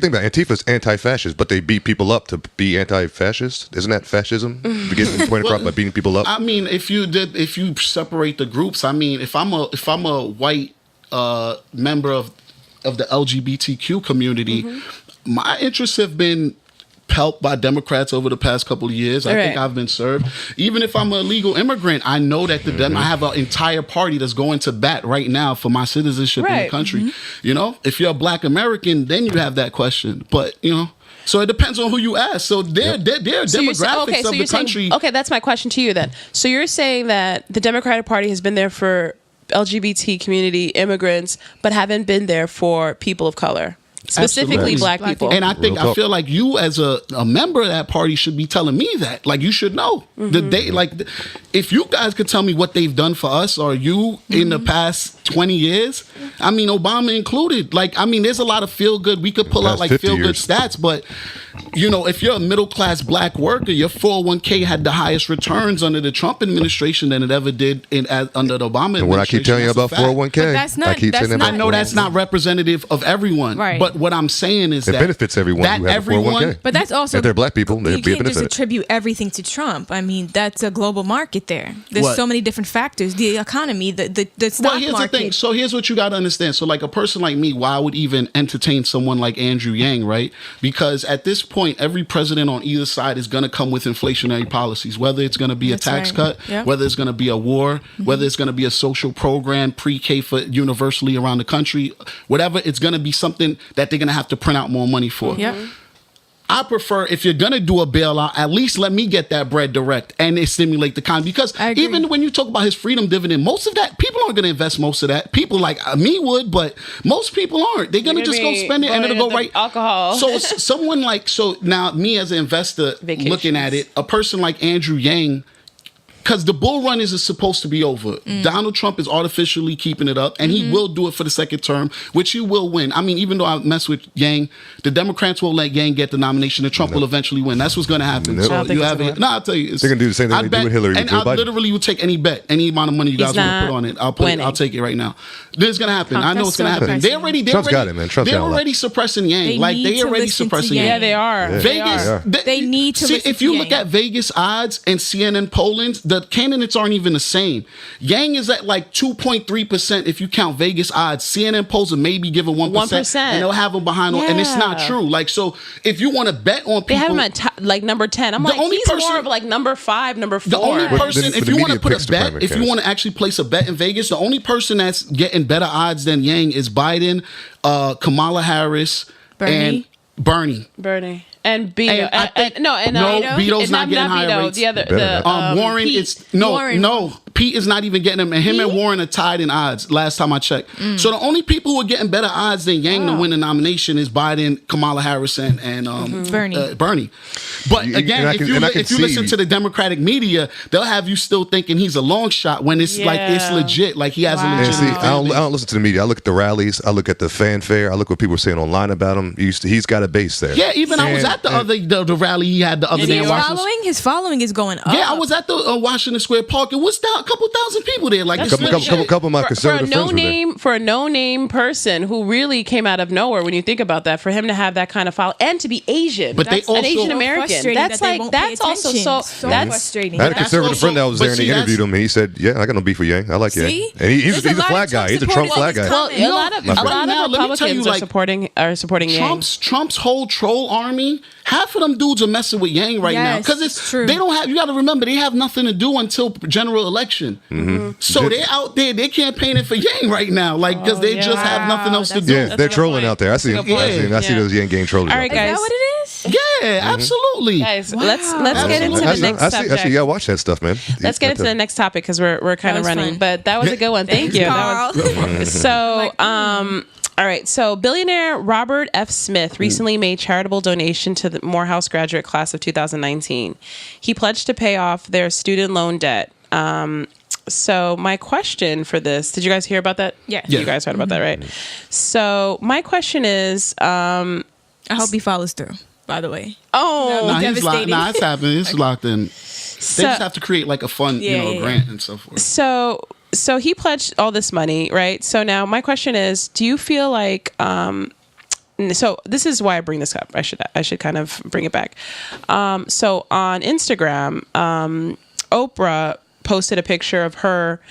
think about Antifa's anti-fascist, but they beat people up to be anti-fascist. Isn't that fascism? To get the point across by beating people up. I mean, if you separate the groups, I mean, if I'm a white member of the LGBTQ community, my interests have been helped by Democrats over the past couple of years. I think I've been served. Even if I'm a legal immigrant, I know that I have an entire party that's going to bat right now for my citizenship in the country. If you're a Black American, then you have that question. But so it depends on who you ask. So they're demographics of the country. Okay, that's my question to you then. So you're saying that the Democratic Party has been there for LGBT community, immigrants, but haven't been there for people of color. Specifically Black people. And I feel like you as a member of that party should be telling me that. Like, you should know. If you guys could tell me what they've done for us or you in the past 20 years, I mean, Obama included. Like, I mean, there's a lot of feel good. We could pull out like feel good stats, but if you're a middle class Black worker, your 401k had the highest returns under the Trump administration than it ever did under the Obama administration. And when I keep telling you about 401k, I know that's not representative of everyone, right? But what I'm saying is that it benefits everyone. That who have 401k. But that's also if they're Black people, they'd be benefited. You can't just attribute everything to Trump. I mean, that's a global market there. There's so many different factors. The economy, the stock well, here's market. The thing. So here's what you got to understand. So like a person like me, why I would even entertain someone like Andrew Yang, right? Because at this point, every president on either side is going to come with inflationary policies, whether it's going to be a tax cut, whether it's going to be a war, whether it's going to be a social program, pre-K for universally around the country, whatever, it's going to be something that they're going to have to print out more money for. I prefer, if you're gonna do a bailout, at least let me get that bread direct and it stimulate the economy. Because even when you talk about his freedom dividend, most of that, people aren't gonna invest most of that. People like me would, but most people aren't. They're gonna just go spend it and it'll go right. Alcohol. So someone like, so now me as an investor looking at it, a person like Andrew Yang, because the bull run is supposed to be over. Donald Trump is artificially keeping it up, and he will do it for the second term, which he will win. I mean, even though I mess with Yang, the Democrats won't let Yang get the nomination, and Trump will eventually win. That's what's going to happen. So you have it. No, I'll tell you, they're going to do the same thing they do with Hillary. And I literally will take any bet, any amount of money you guys want to put on it. I'll take it right now. This is going to happen. I know it's going to happen. Trump's got it, man. They're already suppressing Yang. They already suppressing Yang. Yeah, they are. Vegas. They need to. If you look at Vegas odds and CNN pollings, the candidates aren't even the same. Yang is at like 2.3% if you count Vegas odds. CNN polls will maybe give him 1%, and they'll have him behind on, and it's not true. Like, so if you want to bet on people, they have him at like number 10. I'm like, he's more of like number 5, number 4. The only person, if you want to put a bet, if you want to actually place a bet in Vegas, the only person that's getting better odds than Yang is Biden, Kamala Harris, and Bernie. And Beto. Beto's not getting higher rates. The other, Warren, Pete. No. Pete is not even getting him, and him and Warren are tied in odds. Last time I checked, so the only people who are getting better odds than Yang to win the nomination is Biden, Kamala Harris, and Bernie. But again, if you listen to the Democratic media, they'll have you still thinking he's a long shot when it's like it's legit, like he has a legit. See, I don't listen to the media. I look at the rallies. I look at the fanfare. I look what people are saying online about him. He's got a base there. Yeah, even I was at the rally he had the other day. His following is going up. Yeah, I was at the Washington Square Park. It was a couple thousand people there. Like a couple of my conservative friends were there. For a no-name person who really came out of nowhere, when you think about that, for him to have that kind of follow and to be Asian, but they also an Asian American, that's also so frustrating. I had a conservative friend that was there and he interviewed him and he said, "Yeah, I got no beef with Yang. I like Yang, and he's a flag guy. He's a Trump flag guy." Well, a lot of Republicans are supporting Yang. Trump's whole troll army. Half of them dudes are messing with Yang right now because it's true. They don't have. You got to remember, they have nothing to do until general election. So they're out there. They're campaigning for Yang right now, like because they just have nothing else to do. Yeah, they're trolling out there. I see them. I see those Yang gang trolling. All right, guys. Is that what it is? Yeah, absolutely. Guys, let's get into the next subject. Actually, you gotta watch that stuff, man. Let's get into the next topic because we're kind of running. Fun. But that was a good one. Thank you. That was so. All right, so billionaire Robert F. Smith recently made charitable donation to the Morehouse graduate class of 2019. He pledged to pay off their student loan debt. So my question for this, did you guys hear about that? Yeah. You guys heard about that, right? So my question is... I hope he follows through, by the way. Oh, it's happening. It's locked in. They just have to create like a fund, a grant and so forth. So he pledged all this money, right? So now my question is, do you feel like so this is why I bring this up. I should kind of bring it back. So on Instagram, Oprah posted a picture of her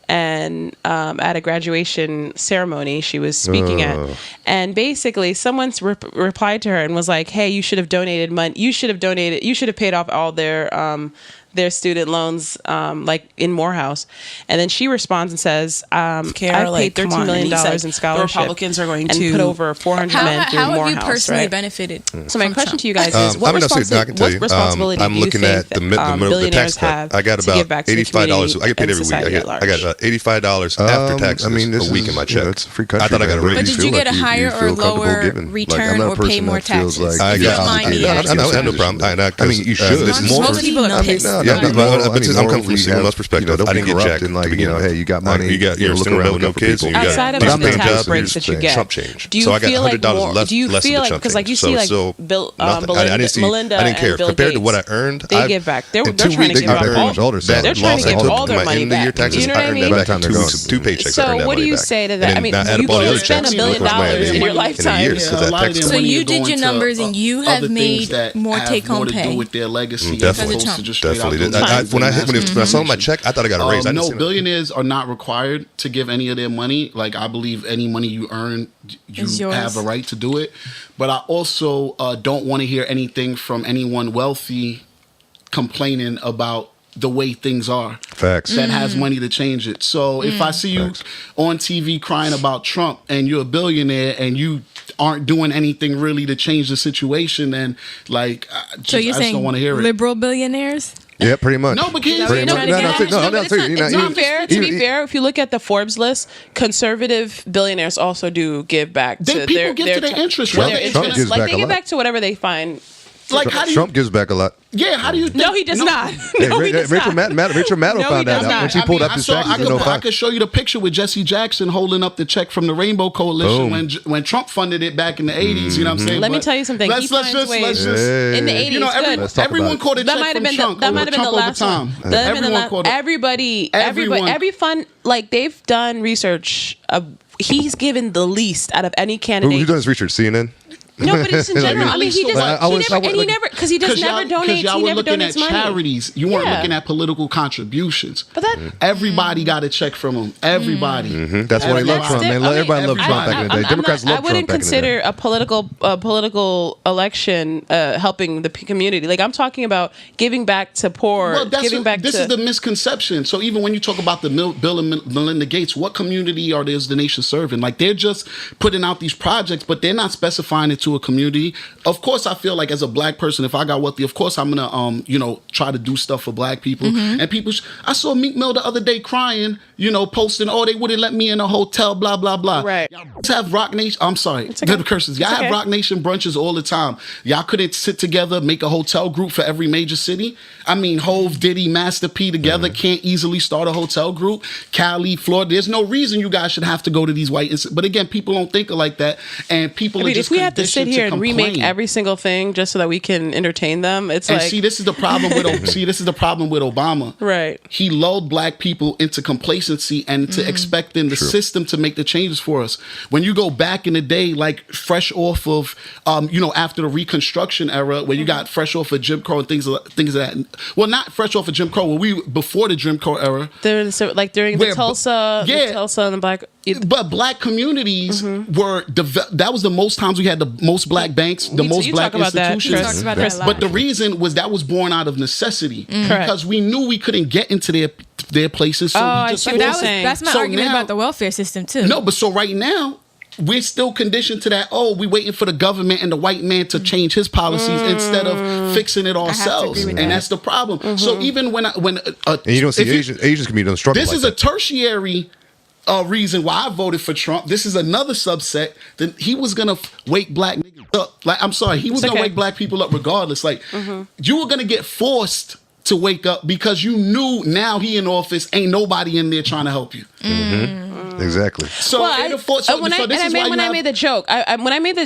and at a graduation ceremony she was speaking at, and basically someone's replied to her and was like, "Hey, you should have donated money. You should have paid off all their student loans, like in Morehouse." And then she responds and says, I paid $13 million in scholarship. Republicans are going to put over 400 men through Morehouse. How have you personally benefited? So my question to you guys is, what responsibility do you think billionaires have to give back to the community I get paid every week. I got $85 after taxes a week in my check. It's a free country. I thought I got a raise. But did you get a higher or lower return or pay more taxes? I have no problem. I mean, you should. Most people are pissed. Yeah, but I'm coming from a single mother's perspective. Don't I didn't be get corrupt checked. and like, hey, you got money. You're single mother with no kids. Outside of the tax breaks that you get, Trump change. do you So I got feel like $100 more? less. Do you feel like, because like you see like Melinda I didn't care and Bill compared to Gates, what I earned. they give back. They're in trying 2 to weeks, give I back earned all. They're trying to give all their money back. Taxes, You know what I mean? I earned that back in 2 paychecks. So what do you say to that? I mean, you could spend $1 billion in your lifetime. So you did your numbers and you have made more take-home pay with their legacy. Definitely. When I saw my check, I thought I got a raise. No, billionaires are not required to give any of their money. Like, I believe any money you earn, you have a right to do it. But I also don't want to hear anything from anyone wealthy complaining about the way things are. Facts. That has money to change it. So if I see you on TV crying about Trump and you're a billionaire and you aren't doing anything really to change the situation, and like, So you're I just saying don't want to hear it. liberal billionaires? Yeah, pretty much. No, but here's Pretty much. To be fair, if you look at the Forbes list, conservative billionaires also do give back to people their give to their interest. Trump Whether gives it's back like they a give lot. back to whatever they find. like, how do you? Trump gives back a lot. Yeah, how do you? Think, No, he does not. No, he does Rachel not. Maddow No, he found that does out not. when she I pulled mean, up his I taxes in I 05. could show you the picture with Jesse Jackson holding up the check from the Rainbow Coalition when Trump funded it back in the 80s. You know what I'm saying? Let me But tell you something. Let's He finds just ways. in the 80s, you know, good. Let's talk everyone about it. caught a That check might have from been Trump. that might have been the last time. one. That might have been the Everyone last. caught it. Everybody, every fund, like they've done research. He's given the least out of any candidate. Who's doing this research? CNN? No, but it's in general. I mean, he does. He never because he does never donate. Y'all He were never looking at donates money. charities. You weren't Yeah. looking at political contributions. But that Everybody got a check from him. Everybody. That's why they love Everybody. Trump, man. Everybody loved Trump back in the day. Democrats loved I Trump wouldn't back in the day. consider a political election helping the community. Like I'm talking about giving back to poor, Well, giving back this to. is the misconception. So even when you talk about the Bill and Melinda Gates, what community is the nation serving? Like they're just putting out these projects, but they're not specifying it to a community. Of course, I feel like as a black person, if I got wealthy, of course I'm gonna try to do stuff for black people. And people, I saw Meek Mill the other day crying, posting, oh, they wouldn't let me in a hotel, blah blah blah. Right. Y'all have Rock Nation. I'm sorry, okay. the curses. Y'all have Rock Nation brunches all the time. Y'all couldn't sit together, make a hotel group for every major city. I mean, Hove, Diddy, Master P together can't easily start a hotel group. Cali, Florida. There's no reason you guys should have to go to these white. But again, people don't think like that, and people. I mean, are just if we have to sit here and complain. remake every single thing just so that we can entertain them, it's And like see, this is the problem with Obama. Right. He lulled black people into complacency and to expecting the system to make the changes for us. When you go back in the day, like fresh off of, after the Reconstruction era, where you got fresh off of Jim Crow and things of that. Well, not fresh off of Jim Crow. Before the Jim Crow era. like during the Tulsa, and the black. But black communities were that was the most times we had the most black banks, the most you black talk about that, institutions. Chris. Talks about that a lot. But the reason was that was born out of necessity Correct. because we knew we couldn't get into their places. So I we just see what you're forced- saying. That's my So argument now- about the welfare system too. No, but so right now we're still conditioned to that. Oh, we waiting for the government and the white man to change his policies instead of fixing it ourselves, agree with and that. that's the problem. So even when And you don't see Asians community don't struggle this like is a that. tertiary reason why I voted for Trump. This is another subset. That he was gonna wake black niggas up. Like I'm sorry, he was gonna wake black people up regardless. Like you were gonna get forced to wake up because you knew now he in office, ain't nobody in there trying to help you. Exactly. So, when I made the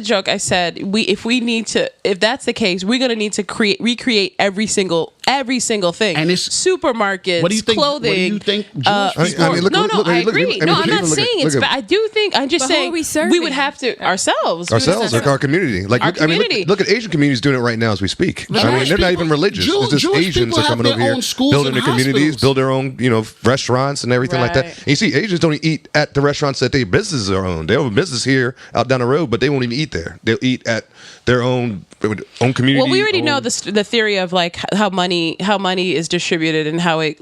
joke, I said if that's the case, we're gonna need to recreate every single thing. And it's supermarkets, what do you think? clothing. What do you think? Jewish people? I agree. I'm not saying it's bad. I do think I'm just But who saying are we serving? we would have to ourselves, like our community. Like Our community. look at Asian communities doing it right now as we speak. But I mean, Jewish they're not people- even religious. It's just Jewish Asians people are have coming their over here, own schools building and their communities, hospitals. build their own, restaurants and everything like that. Right. And you see, Asians don't eat at the restaurants that their businesses are owned. They have a business here out down the road, but they won't even eat there. They'll eat at their own community. Well, we already know the theory of like how money is distributed and how it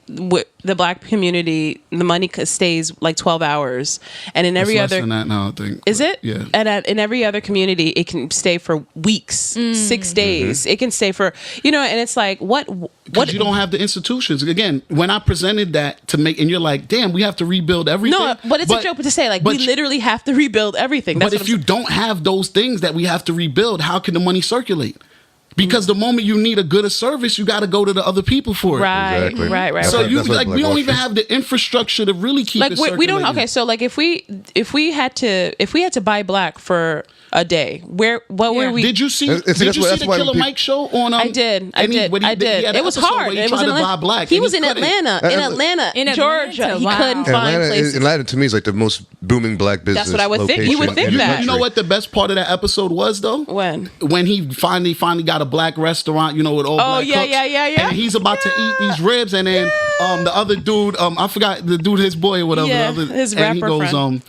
the black community, the money stays like 12 hours, and in every It's less other than that now, I think. is it? Yeah. And in every other community, it can stay for weeks, 6 days. It can stay for and it's like what You don't have the institutions. Again, when I presented that to make, and you're like, damn, we have to rebuild everything. No, but it's a joke to say we literally have to rebuild everything. That's But if you don't have those things that we have to rebuild, how can the money circulate? Because the moment you need a good service, you got to go to the other people for it. right. So That's what we don't Wall even Street. have the infrastructure to really keep it circulating. we don't. Okay, so if we had to buy black for a day, what were we? Did you see? That's Did you see that's the why Killer people- Mike show on? I did. He had It an was episode hard. where he It was tried in to buy Atlanta. black. He and was in couldn't. Atlanta, Georgia. He wow. couldn't find places. Atlanta to me is like the most booming black business. That's what I would think. You would location think in the that. You know country. what the best part of that episode was though? When he finally got a black restaurant, with all black cooks. Yeah. And he's about to eat these ribs, and then the other dude, I forgot the dude, his boy or whatever. Yeah, the other, his and he rapper goes, friend.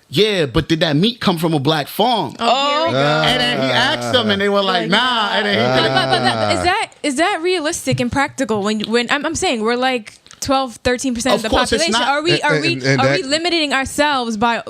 yeah, but did that meat come from a black farm? Oh, here we go. And then he asked them, and they were like, nah. And then he But is that realistic and practical? When I'm saying we're like 12-13% of the course it's population. not. Are we And limiting ourselves by?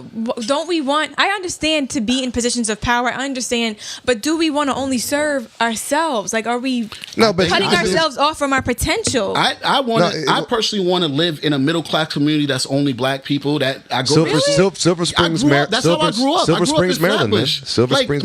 Don't we want? I understand to be in positions of power. I understand, but do we want to only serve ourselves? Like, are we cutting ourselves off from our potential? I personally want to live in a middle class community that's only black people. That I go Silver Springs, Maryland. That's how I grew up. Silver I grew Springs, up in Maryland, man. Flatbush. Silver Springs.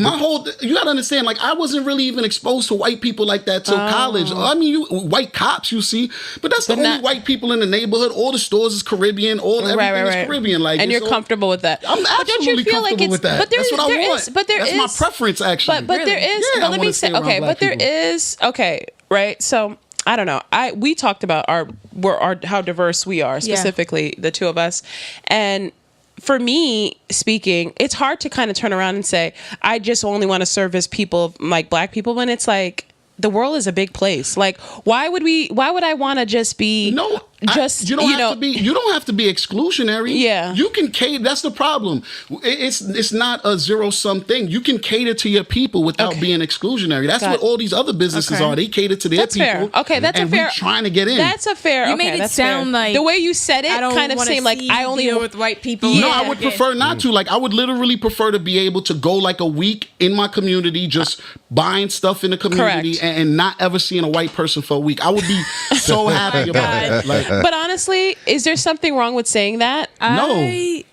You gotta understand. Like, I wasn't really even exposed to white people like that till college. I mean, white cops you see, but that's the only white people in the neighborhood. All the stores is Caribbean. Everything is Caribbean. Like, and you're comfortable with that. I'm absolutely comfortable with that. That's what I want. That's my preference, actually. But there is. Yeah, but let me say, okay. But there is. Okay, right. So I don't know. We talked about how diverse we are, specifically the two of us, and for me speaking, it's hard to kind of turn around and say I just only want to service people like black people when it's like the world is a big place. Like, why would I want to just be you don't have to be exclusionary. Yeah, you can cater. That's the problem. It's not a zero sum thing. You can cater to your people without being exclusionary. That's what all these other businesses are. They cater to their people. Fair. Okay, that's and a fair. We're trying to get in. That's a fair. You made it sound like the way you said it kind of seemed like I only deal with white people. No, I would prefer not to. Like, I would literally prefer to be able to go like a week in my community, just buying stuff in the community and not ever seeing a white person for a week. I would be so happy about that. Like, but honestly, is there something wrong with saying that? No.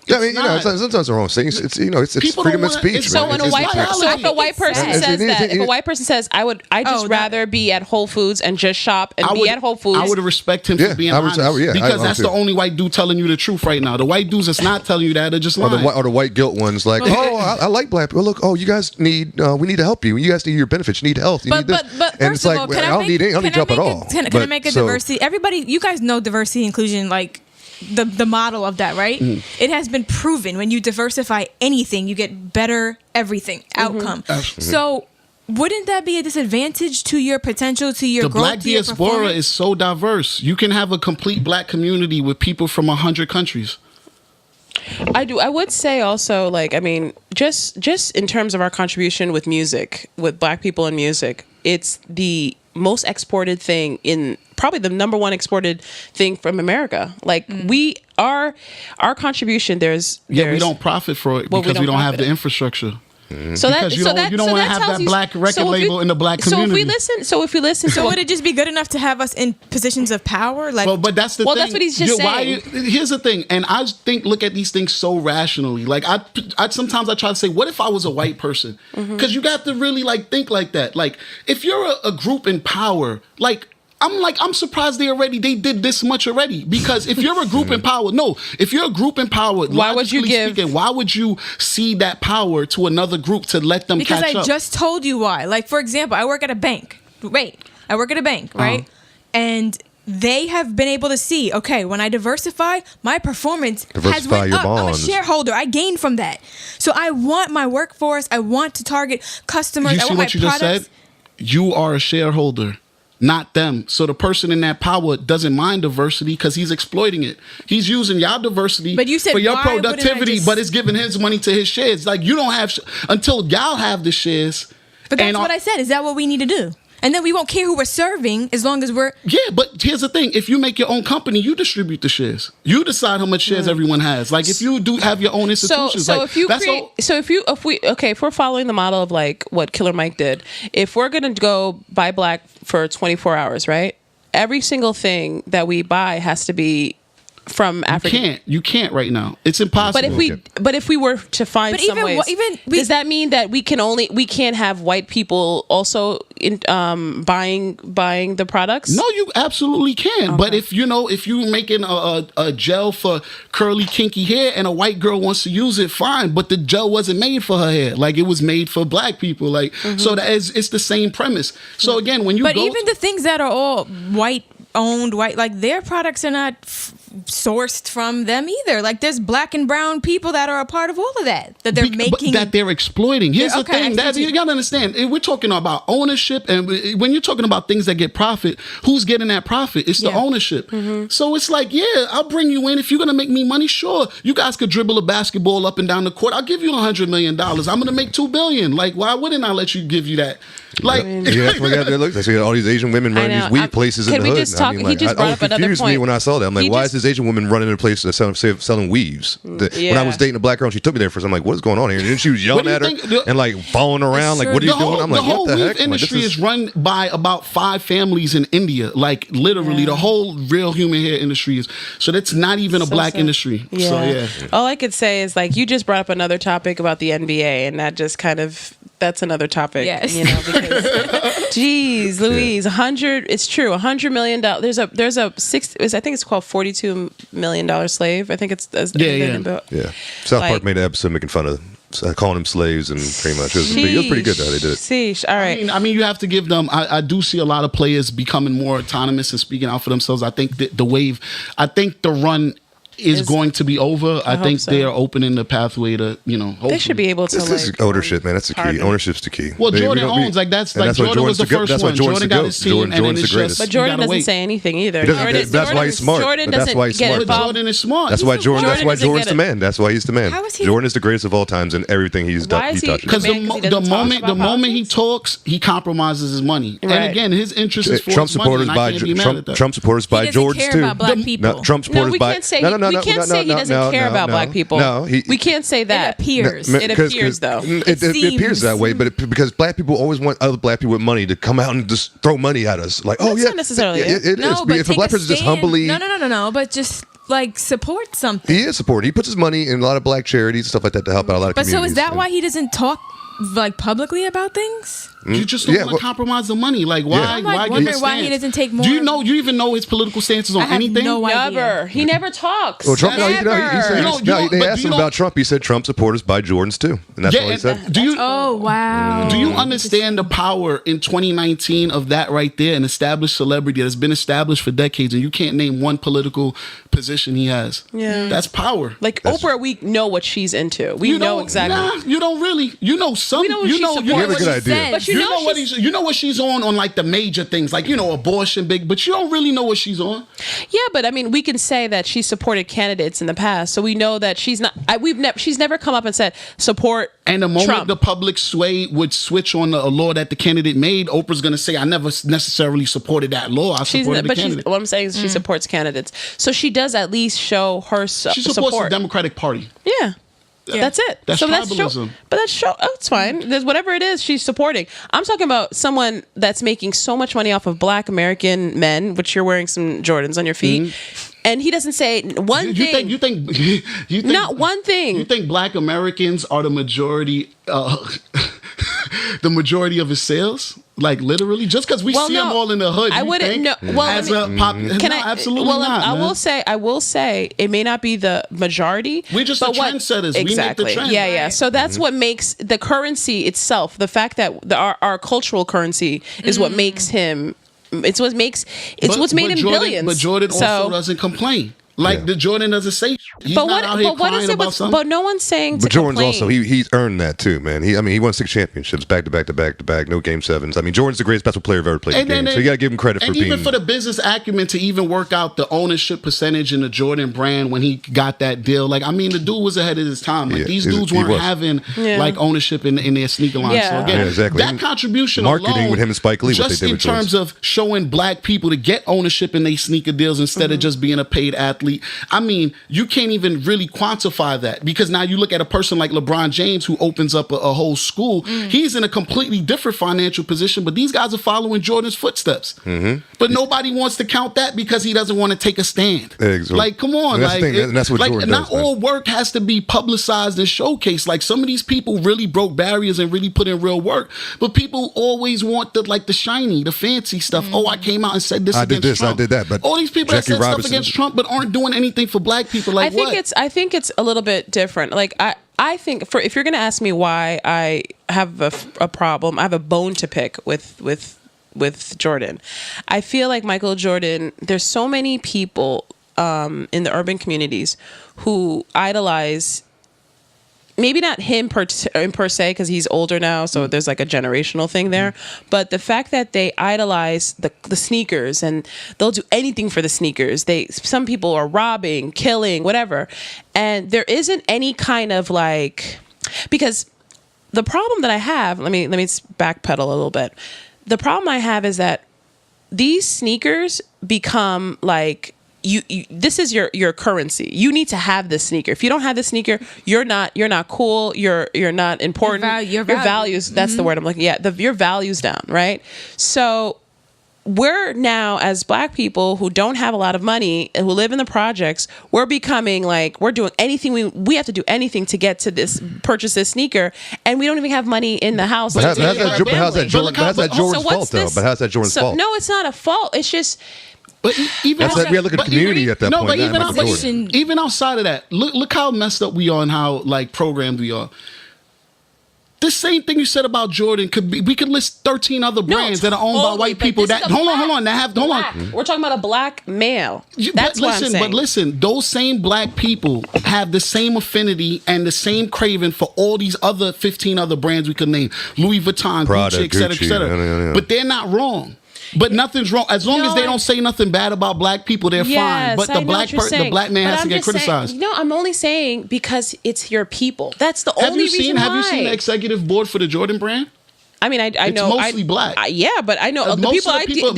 Sometimes the wrong saying. It's freedom of speech. So when if a white person says that, if a white person says, I'd just rather be at Whole Foods and just shop and be at Whole Foods, I would respect him for being honest, because that's the only white dude telling you the truth right now. The white dudes that's not telling you that are just lying. Or the white guilt ones, like, I like black people. Look, you guys need, we need to help you. You guys need your benefits. You need health. You need this. But and it's like, I don't need help at all. Can I make a diversity? Everybody, you guys know diversity, inclusion, like the model of that, right? It has been proven when you diversify anything, you get better everything outcome. So wouldn't that be a disadvantage to your potential, to your growth? The black diaspora is so diverse. You can have a complete black community with people from 100 countries. I would say also, like, I mean, just in terms of our contribution with music, with black people in music, it's the most exported thing probably the number one exported thing from America. Like our contribution, we don't profit for it because we don't have the infrastructure. So you don't want to have that black record label in the black community. So if we listen, would it just be good enough to have us in positions of power? Like, but that's the thing. That's what he's just saying. Here's the thing, and I look at these things so rationally. Like, I sometimes I try to say, what if I was a white person? Because you got to really think like that. Like, if you're a group in power, I'm surprised they did this much already. Because if you're a group in power, why would you give? Why would you cede that power to another group to let them catch up? Because I just told you why. Like, for example, I work at a bank. I work at a bank, right? And they have been able to see, okay, when I diversify, my performance has went up. I'm a shareholder. I gained from that. So I want my workforce. I want to target customers. You see what you just said? You are a shareholder. Not them. So the person in that power doesn't mind diversity because he's exploiting it. He's using y'all diversity for your productivity, but it's giving his money to his shares. Like, you don't have until y'all have the shares. But that's what I said. Is that what we need to do? And then we won't care who we're serving as long as we're... Yeah, but here's the thing. If you make your own company, you distribute the shares. You decide how much shares everyone has. Like, if you do have your own institutions... if we're following the model of, like, what Killer Mike did, if we're going to go buy black for 24 hours, right? Every single thing that we buy has to be from Africa. You can't right now. It's impossible. But if we were to find some ways, does that mean that we can't have white people also buying the products? No, you absolutely can. Okay. But if you're making a gel for curly kinky hair and a white girl wants to use it, fine. But the gel wasn't made for her hair. Like, it was made for black people. Like, so it's the same premise. So again, when you even the things that are all white owned, like, their products are not sourced from them either. Like there's black and brown people that are a part of all of that they're making, that they're exploiting. Here's the thing that you gotta understand. We're talking about ownership, and when you're talking about things that get profit, who's getting that profit? It's the ownership. So it's like, yeah, I'll bring you in if you're gonna make me money. Sure, you guys could dribble a basketball up and down the court. I'll give you $100 million. I'm gonna make $2 billion. Like, why wouldn't I let you give you that? Like, that's what that's why all these Asian women running these weed places in the hood. Just talk, he just brought up another point. Me when I saw that. I'm like, why is this Asian woman running in a place that's selling weaves? When I was dating a black girl, she took me there first. I'm like, what is going on here? And then she was yelling at her and like following around. Like, what are you doing? I'm like, what the heck? The whole weave industry is run by about 5 families in India. Like, literally, the whole real human hair industry is. So that's not even a black industry. Yeah. So yeah. All I could say is like, you just brought up another topic about the NBA, and that just kind of. That's another topic, you know, because geez, Louise, it's true, $100 million. There's a I think it's called $42 million slave. I think it's South Park made an episode making fun of calling them slaves, and pretty much it was pretty good though. They did it. Sheesh. All right. I mean, you have to give them. I do see a lot of players becoming more autonomous and speaking out for themselves. I think the wave. I think the run is going to be over. I think they are opening the pathway to, hopefully. They should be able to. This is ownership, man. That's the key. Ownership's the key. Well, Jordan owns. Jordan was the first one. Jordan got his team, and then it's just. But Jordan doesn't say anything either. That's why he's smart. Jordan doesn't get involved. Jordan is smart. That's why Jordan's the man. That's why he's the man. Jordan is the greatest of all times in everything he's done. Because the moment he talks, he compromises his money. And again, his interest is for his money. Trump supporters buy Jordans too. Trump supporters buy. We can't say he doesn't care about black people. No, we can't say that. It appears. It appears, though. It appears that way, but because black people always want other black people with money to come out and just throw money at us. Like, that's not necessarily it. It is. If a black person just humbly... No, but just... like support something. He is supporting. He puts his money in a lot of black charities and stuff like that to help out a lot of communities. But so is that why he doesn't talk like publicly about things? You just don't want to compromise the money. Like, why? I'm like wondering why he doesn't take more. Do you even know his political stances on anything? No idea. Never. He never talks. Well, Trump. They asked him about Trump. He said Trump supporters buy Jordans too, and that's all he said. Oh wow. Do you understand the power in 2019 of that right there? An established celebrity that has been established for decades, and you can't name one political position he has. Yeah, that's power. Like Oprah, we know what she's into. We know exactly. Nah, you don't really. You know some. We know what you have a good idea. But you know what she's on like the major things, like abortion, but you don't really know what she's on. Yeah, but I mean, we can say that she supported candidates in the past, so we know that she's not. She's never come up and said support. And the moment Trump. the public sway would switch on a law that the candidate made, Oprah's going to say, "I never necessarily supported that law. I supported the candidate." What I'm saying is, she supports candidates, so she does at least show her support. She supports the Democratic Party. Yeah. That's it. That's tribalism. That's fine. There's whatever it is she's supporting. I'm talking about someone that's making so much money off of black American men, which you're wearing some Jordans on your feet, and he doesn't say one thing. You think not one thing. You think black Americans are the majority? The majority of his sales, like literally, just because we see them all in the hood. I wouldn't know. Well, absolutely not. I will say, it may not be the majority. We're just the trendsetters. Exactly. We make the trend. Yeah. So that's what makes the currency itself. The fact that our cultural currency is what makes him. It's what makes. It's what's made him billions. But Jordan also doesn't complain. Like the Jordan doesn't say. He's not out here crying about something. But no one's saying. But Jordan's also he's earned that too, man. He won 6 championships back to back. No game 7s. I mean, Jordan's the greatest basketball player I've ever played the game. So you got to give him credit for being. And even for the business acumen to even work out the ownership percentage in the Jordan brand when he got that deal. Like, I mean, the dude was ahead of his time. Like these dudes weren't having like ownership in their sneaker line. Yeah. So again, exactly. that contribution marketing alone, with him and Spike Lee, just in terms of showing black people to get ownership in their sneaker deals instead of just being a paid athlete. I mean, you can't even really quantify that, because now you look at a person like LeBron James who opens up a whole school. He's in a completely different financial position, but these guys are following Jordan's footsteps. But nobody wants to count that because he doesn't want to take a stand. Exactly. Like, come on. And that's what Jordan not does, all work has to be publicized and showcased. Like, some of these people really broke barriers and really put in real work, but people always want the shiny, the fancy stuff. Oh, I came out and said this against Trump. I did that. But all these people that said stuff against Trump but aren't doing anything for black people. Like, I think it's a little bit different. Like, I think if you're going to ask me why I have a problem, I have a bone to pick with Jordan. I feel like Michael Jordan, there's so many people in the urban communities who idolize, maybe not him per se, because he's older now, so there's like a generational thing there. But the fact that they idolize the sneakers and they'll do anything for the sneakers. Some people are robbing, killing, whatever. And there isn't any kind of like, because the problem that I have, let me backpedal a little bit. The problem I have is that these sneakers become like, you this is your currency. You need to have this sneaker. If you don't have this sneaker, you're not cool. You're not important. Your values. That's the word I'm looking at. Your values down, right? So we're now, as Black people who don't have a lot of money and who live in the projects, we're becoming like, we're doing anything we have to do anything to get to purchase this sneaker, and we don't even have money in the house. But how's that Jordan's fault though? But how's that Jordan's fault? No, it's not a fault. It's just. But even we have to look at the community at that point. But even outside of that, look how messed up we are and how like programmed we are. The same thing you said about Jordan could be. We could list 13 other brands that are owned by white people. Hold on. We're talking about a Black male. That's what I'm saying. But listen, those same Black people have the same affinity and the same craving for all these other 15 other brands we could name: Louis Vuitton, Prada, Gucci, et cetera, et cetera. Yeah. But they're not wrong. But nothing's wrong as long as they don't say nothing bad about Black people. They're fine. But the Black man has to get criticized. No, I'm only saying because it's your people. That's the only reason why. Have you seen the executive board for the Jordan brand? I mean, I know it's mostly Black. Yeah, but I know the people I deal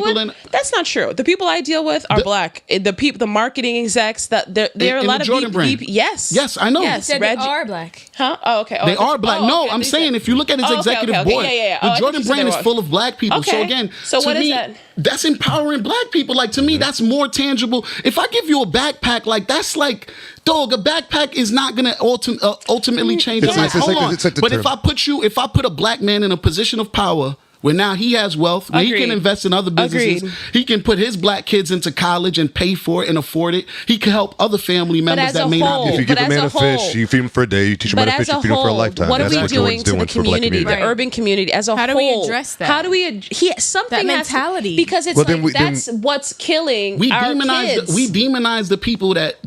with. That's not true. The people I deal with are Black. The marketing execs, that there are a lot of people. Yes, I know. Yes, they are Black. Huh? Oh, okay. They are Black. No, I'm saying if you look at his executive board, the Jordan brand is full of Black people. So again, what is that? That's empowering Black people. Like, to me, that's more tangible. If I give you a backpack, like, that's like, dog, a backpack is not gonna ultimately change your life. Hold on. But if I put a Black man in a position of power where now he has wealth, where he can invest in other businesses, he can put his Black kids into college and pay for it and afford it. He can help other family members that may not be. If you give a man a fish, you feed him for a day, you teach him how to fish, you feed him for a lifetime. What are we doing to the community, the urban community as a whole? How do we address that? How do we something that mentality? Because it's that's what's killing our kids. We demonize the people that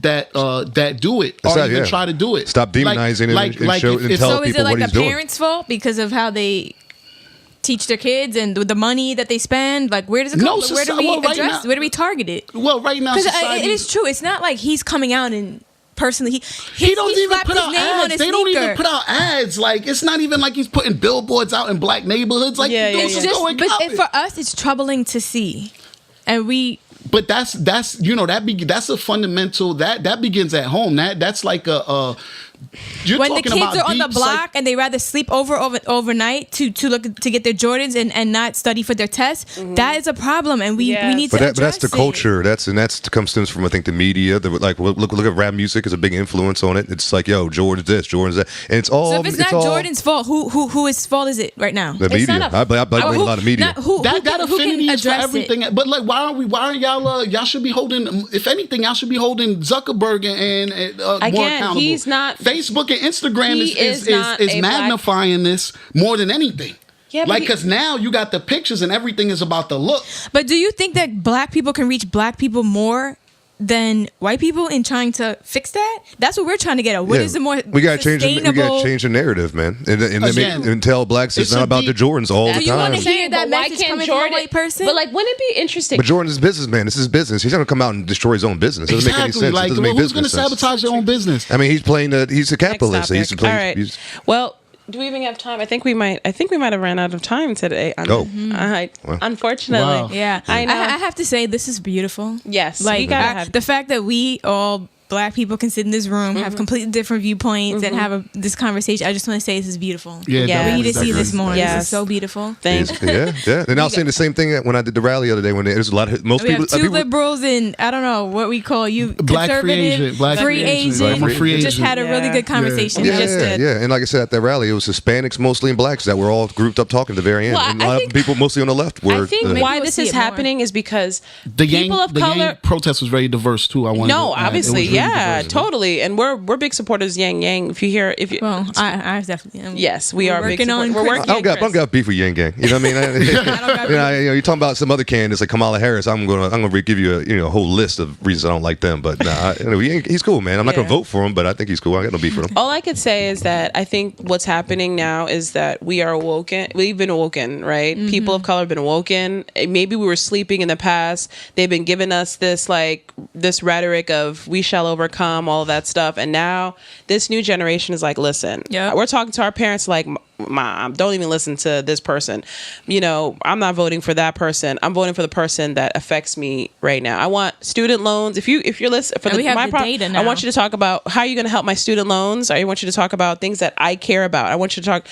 do it or even try to do it. Stop demonizing and tell people what he's doing. So is it like the parents' fault because of how they teach their kids and the money that they spend? Like, where does it come? Where do we address? Where do we target it? Well, right now, because it is true. It's not like he's coming out and personally he don't even put out ads. They don't even put out ads. Like, it's not even like he's putting billboards out in Black neighborhoods. Like, but for us, it's troubling to see, and we. But that's a fundamental that begins at home. That's like a. When the kids are on the block and they rather sleep overnight to get their Jordans and not study for their tests, that is a problem, and we need to address it. But that's the culture. That's stems from, I think, the media. Like, look at rap music is a big influence on it. It's like, yo, Jordan's this, Jordan's that, and it's all. So if it's not Jordan's fault, whose fault is it right now? The media. I blame a lot of media. That affinity is for everything. But like, why are y'all? Y'all should be holding. If anything, y'all should be holding Zuckerberg and more accountable. He's not. Facebook and Instagram is magnifying this more than anything. Yeah, like, because now you got the pictures and everything is about the look. But do you think that Black people can reach Black people more than white people in trying to fix that? That's what we're trying to get at. What is the more we gotta change the narrative, man, and tell Blacks it's not about the Jordans all the time. You want to hear that message coming from a white person? But like, wouldn't it be interesting? But Jordan's a businessman. This is business. He's not gonna come out and destroy his own business. It doesn't make any sense. Like, it doesn't make who's gonna sabotage their own business? I mean, he's a capitalist. All right. Well, do we even have time? I think we might have ran out of time today. Well. Unfortunately. Wow. Yeah. I know. I have to say, this is beautiful. Yes. Like, the fact that we all Black people can sit in this room, have completely different viewpoints, and have this conversation. I just want to say this is beautiful. Yeah, we need to see this more. Yes. This is so beautiful. Thanks. Yeah. And I was saying the same thing when I did the rally the other day. When there's a lot of we have two liberals and I don't know what we call you, Black conservative, free Asian. Just had a really good conversation. Yeah. And like I said at that rally, it was Hispanics mostly and Blacks that were all grouped up talking at the very end. Well, and a lot of people mostly on the left were. I think why this is happening is because the people of color protest was very diverse too. obviously, Yeah, totally. And we're big supporters of Yang Yang. Well, I definitely am. Yes, we are big supporters. We're working. I don't got beef with Yang Gang. You know what I mean? You're talking about some other candidates like Kamala Harris. I'm gonna give you a whole list of reasons I don't like them. But he's cool, man. I'm not gonna vote for him, but I think he's cool. I got no beef with him. All I could say is that I think what's happening now is that we are awoken. We've been awoken, right? Mm-hmm. People of color have been awoken. Maybe we were sleeping in the past. They've been giving us this rhetoric of we shall overcome, all of that stuff. And now this new generation is like, listen, we're talking to our parents like, Mom, don't even listen to this person. I'm not voting for that person. I'm voting for the person that affects me right now. I want student loans. If you're listening for data now. I want you to talk about how you're going to help my student loans. I want you to talk about things that I care about. I want you to talk.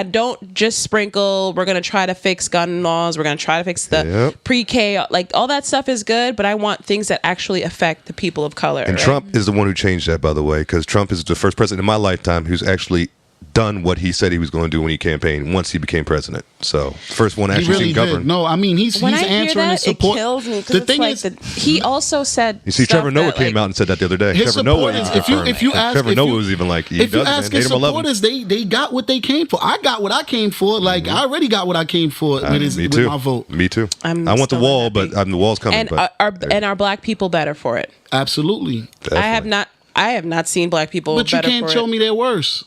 Don't just sprinkle. We're going to try to fix gun laws. We're going to try to fix the pre-K. Like all that stuff is good, but I want things that actually affect the people of color. And right? Trump is the one who changed that, by the way, because Trump is the first president in my lifetime who's actually done what he said he was going to do when he campaigned once he became president. So first one actually really govern. No, I mean he's answering his support. It kills me. The thing is, he also said. You see, Trevor Noah came out and said that the other day. Trevor Noah, Trevor Noah was even like, if you ask his supporters, they got what they came for. I got what I came for. Like I already got what I came for with my vote. Me too. I want the wall, but the wall's coming. And are black people better for it? Absolutely. Definitely. I have not seen black people. But you can't show me they're worse.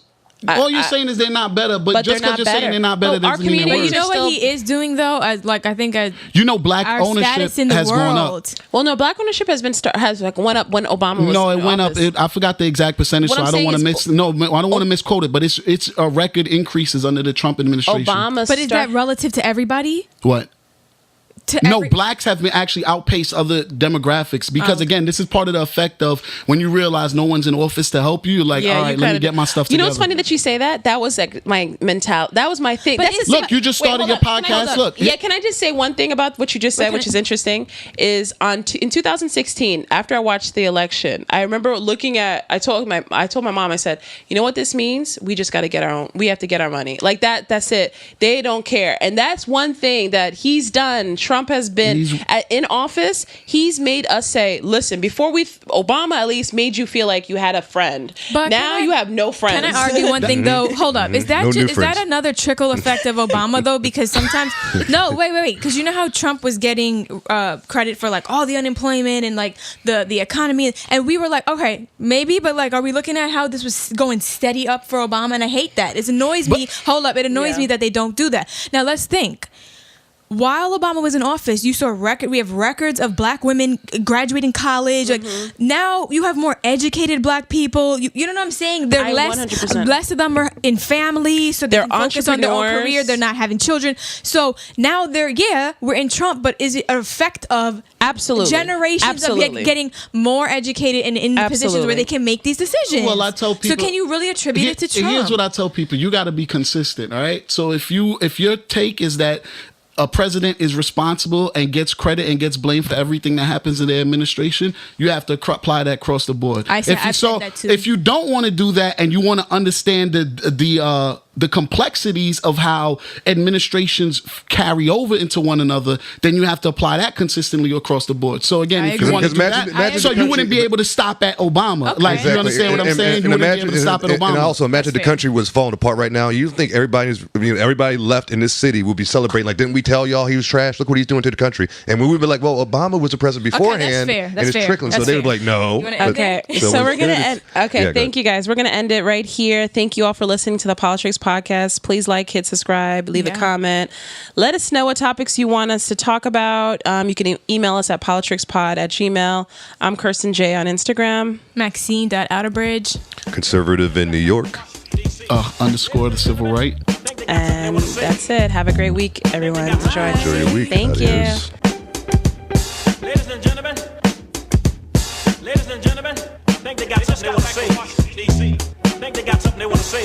All you're saying is they're not better, but just because you're saying they're not better doesn't mean they're worse. You know what he is doing though? I think black ownership has gone up. Well, no, black ownership has went up when Obama was. No, it went up. I forgot the exact percentage, so I don't want to misquote it. But it's a record increases under the Trump administration. But is that relative to everybody? What? Blacks have been actually outpaced other demographics because again, this is part of the effect of when you realize no one's in office to help you. Like, all right, let me get my stuff together. You know what's funny that you say that? That was like my mentality. That was my thing. Look, you just started your podcast. Look, can I just say one thing about what you just said, which is interesting? Is in 2016, after I watched the election, I remember looking at. I told my mom, I said, you know what this means? We just got to get our own. We have to get our money. Like that. That's it. They don't care, and that's one thing that he's done. Trump has been in office. He's made us say, listen, before Obama at least made you feel like you had a friend. But now you have no friends. Can I argue one thing though? Hold up. Is that another trickle effect of Obama though? Because sometimes, wait. Because you know how Trump was getting credit for like all the unemployment and like the economy. And we were like, okay, maybe, but like, are we looking at how this was going steady up for Obama? And I hate that. It annoys me. Hold up. It annoys me that they don't do that. Now let's think. While Obama was in office, you saw we have records of black women graduating college. Like now you have more educated black people. You know what I'm saying? They're less of them are in families, so they're focused on their own career. They're not having children. So now we're in Trump, but is it an effect of generations of getting more educated and in positions where they can make these decisions? Well, I tell people. So can you really attribute it to Trump? Here's what I tell people: you got to be consistent. All right. So if your take is that a president is responsible and gets credit and gets blamed for everything that happens in their administration, you have to apply that across the board. I said that too. If you don't want to do that and you want to understand the complexities of how administrations carry over into one another, then you have to apply that consistently across the board. So again, if you want to do that, you wouldn't be able to stop at Obama. Okay. Like, exactly. You understand what I'm saying? You wouldn't be able to stop at Obama. And also imagine the country was falling apart right now. You think everybody left in this city would be celebrating, like, didn't we tell y'all he was trash? Look what he's doing to the country. And we would be like, well, Obama was the president beforehand. That's and it's trickling. So they would be like, no. Okay. So we're going to end. Okay. Thank you guys. We're going to end it right here. Thank you all for listening to the Politricks Podcast. Please like, hit subscribe, leave a comment. Let us know what topics you want us to talk about. You can email us at politrickspod@gmail.com. I'm Kerstyn J on Instagram. Maxine.Outerbridge. Conservative in New York. _ the civil right. And that's it. Have a great week, everyone. Enjoy your week. Thank you. Ladies and gentlemen, I think they got something they want to say. DC, I think they got something they want to say.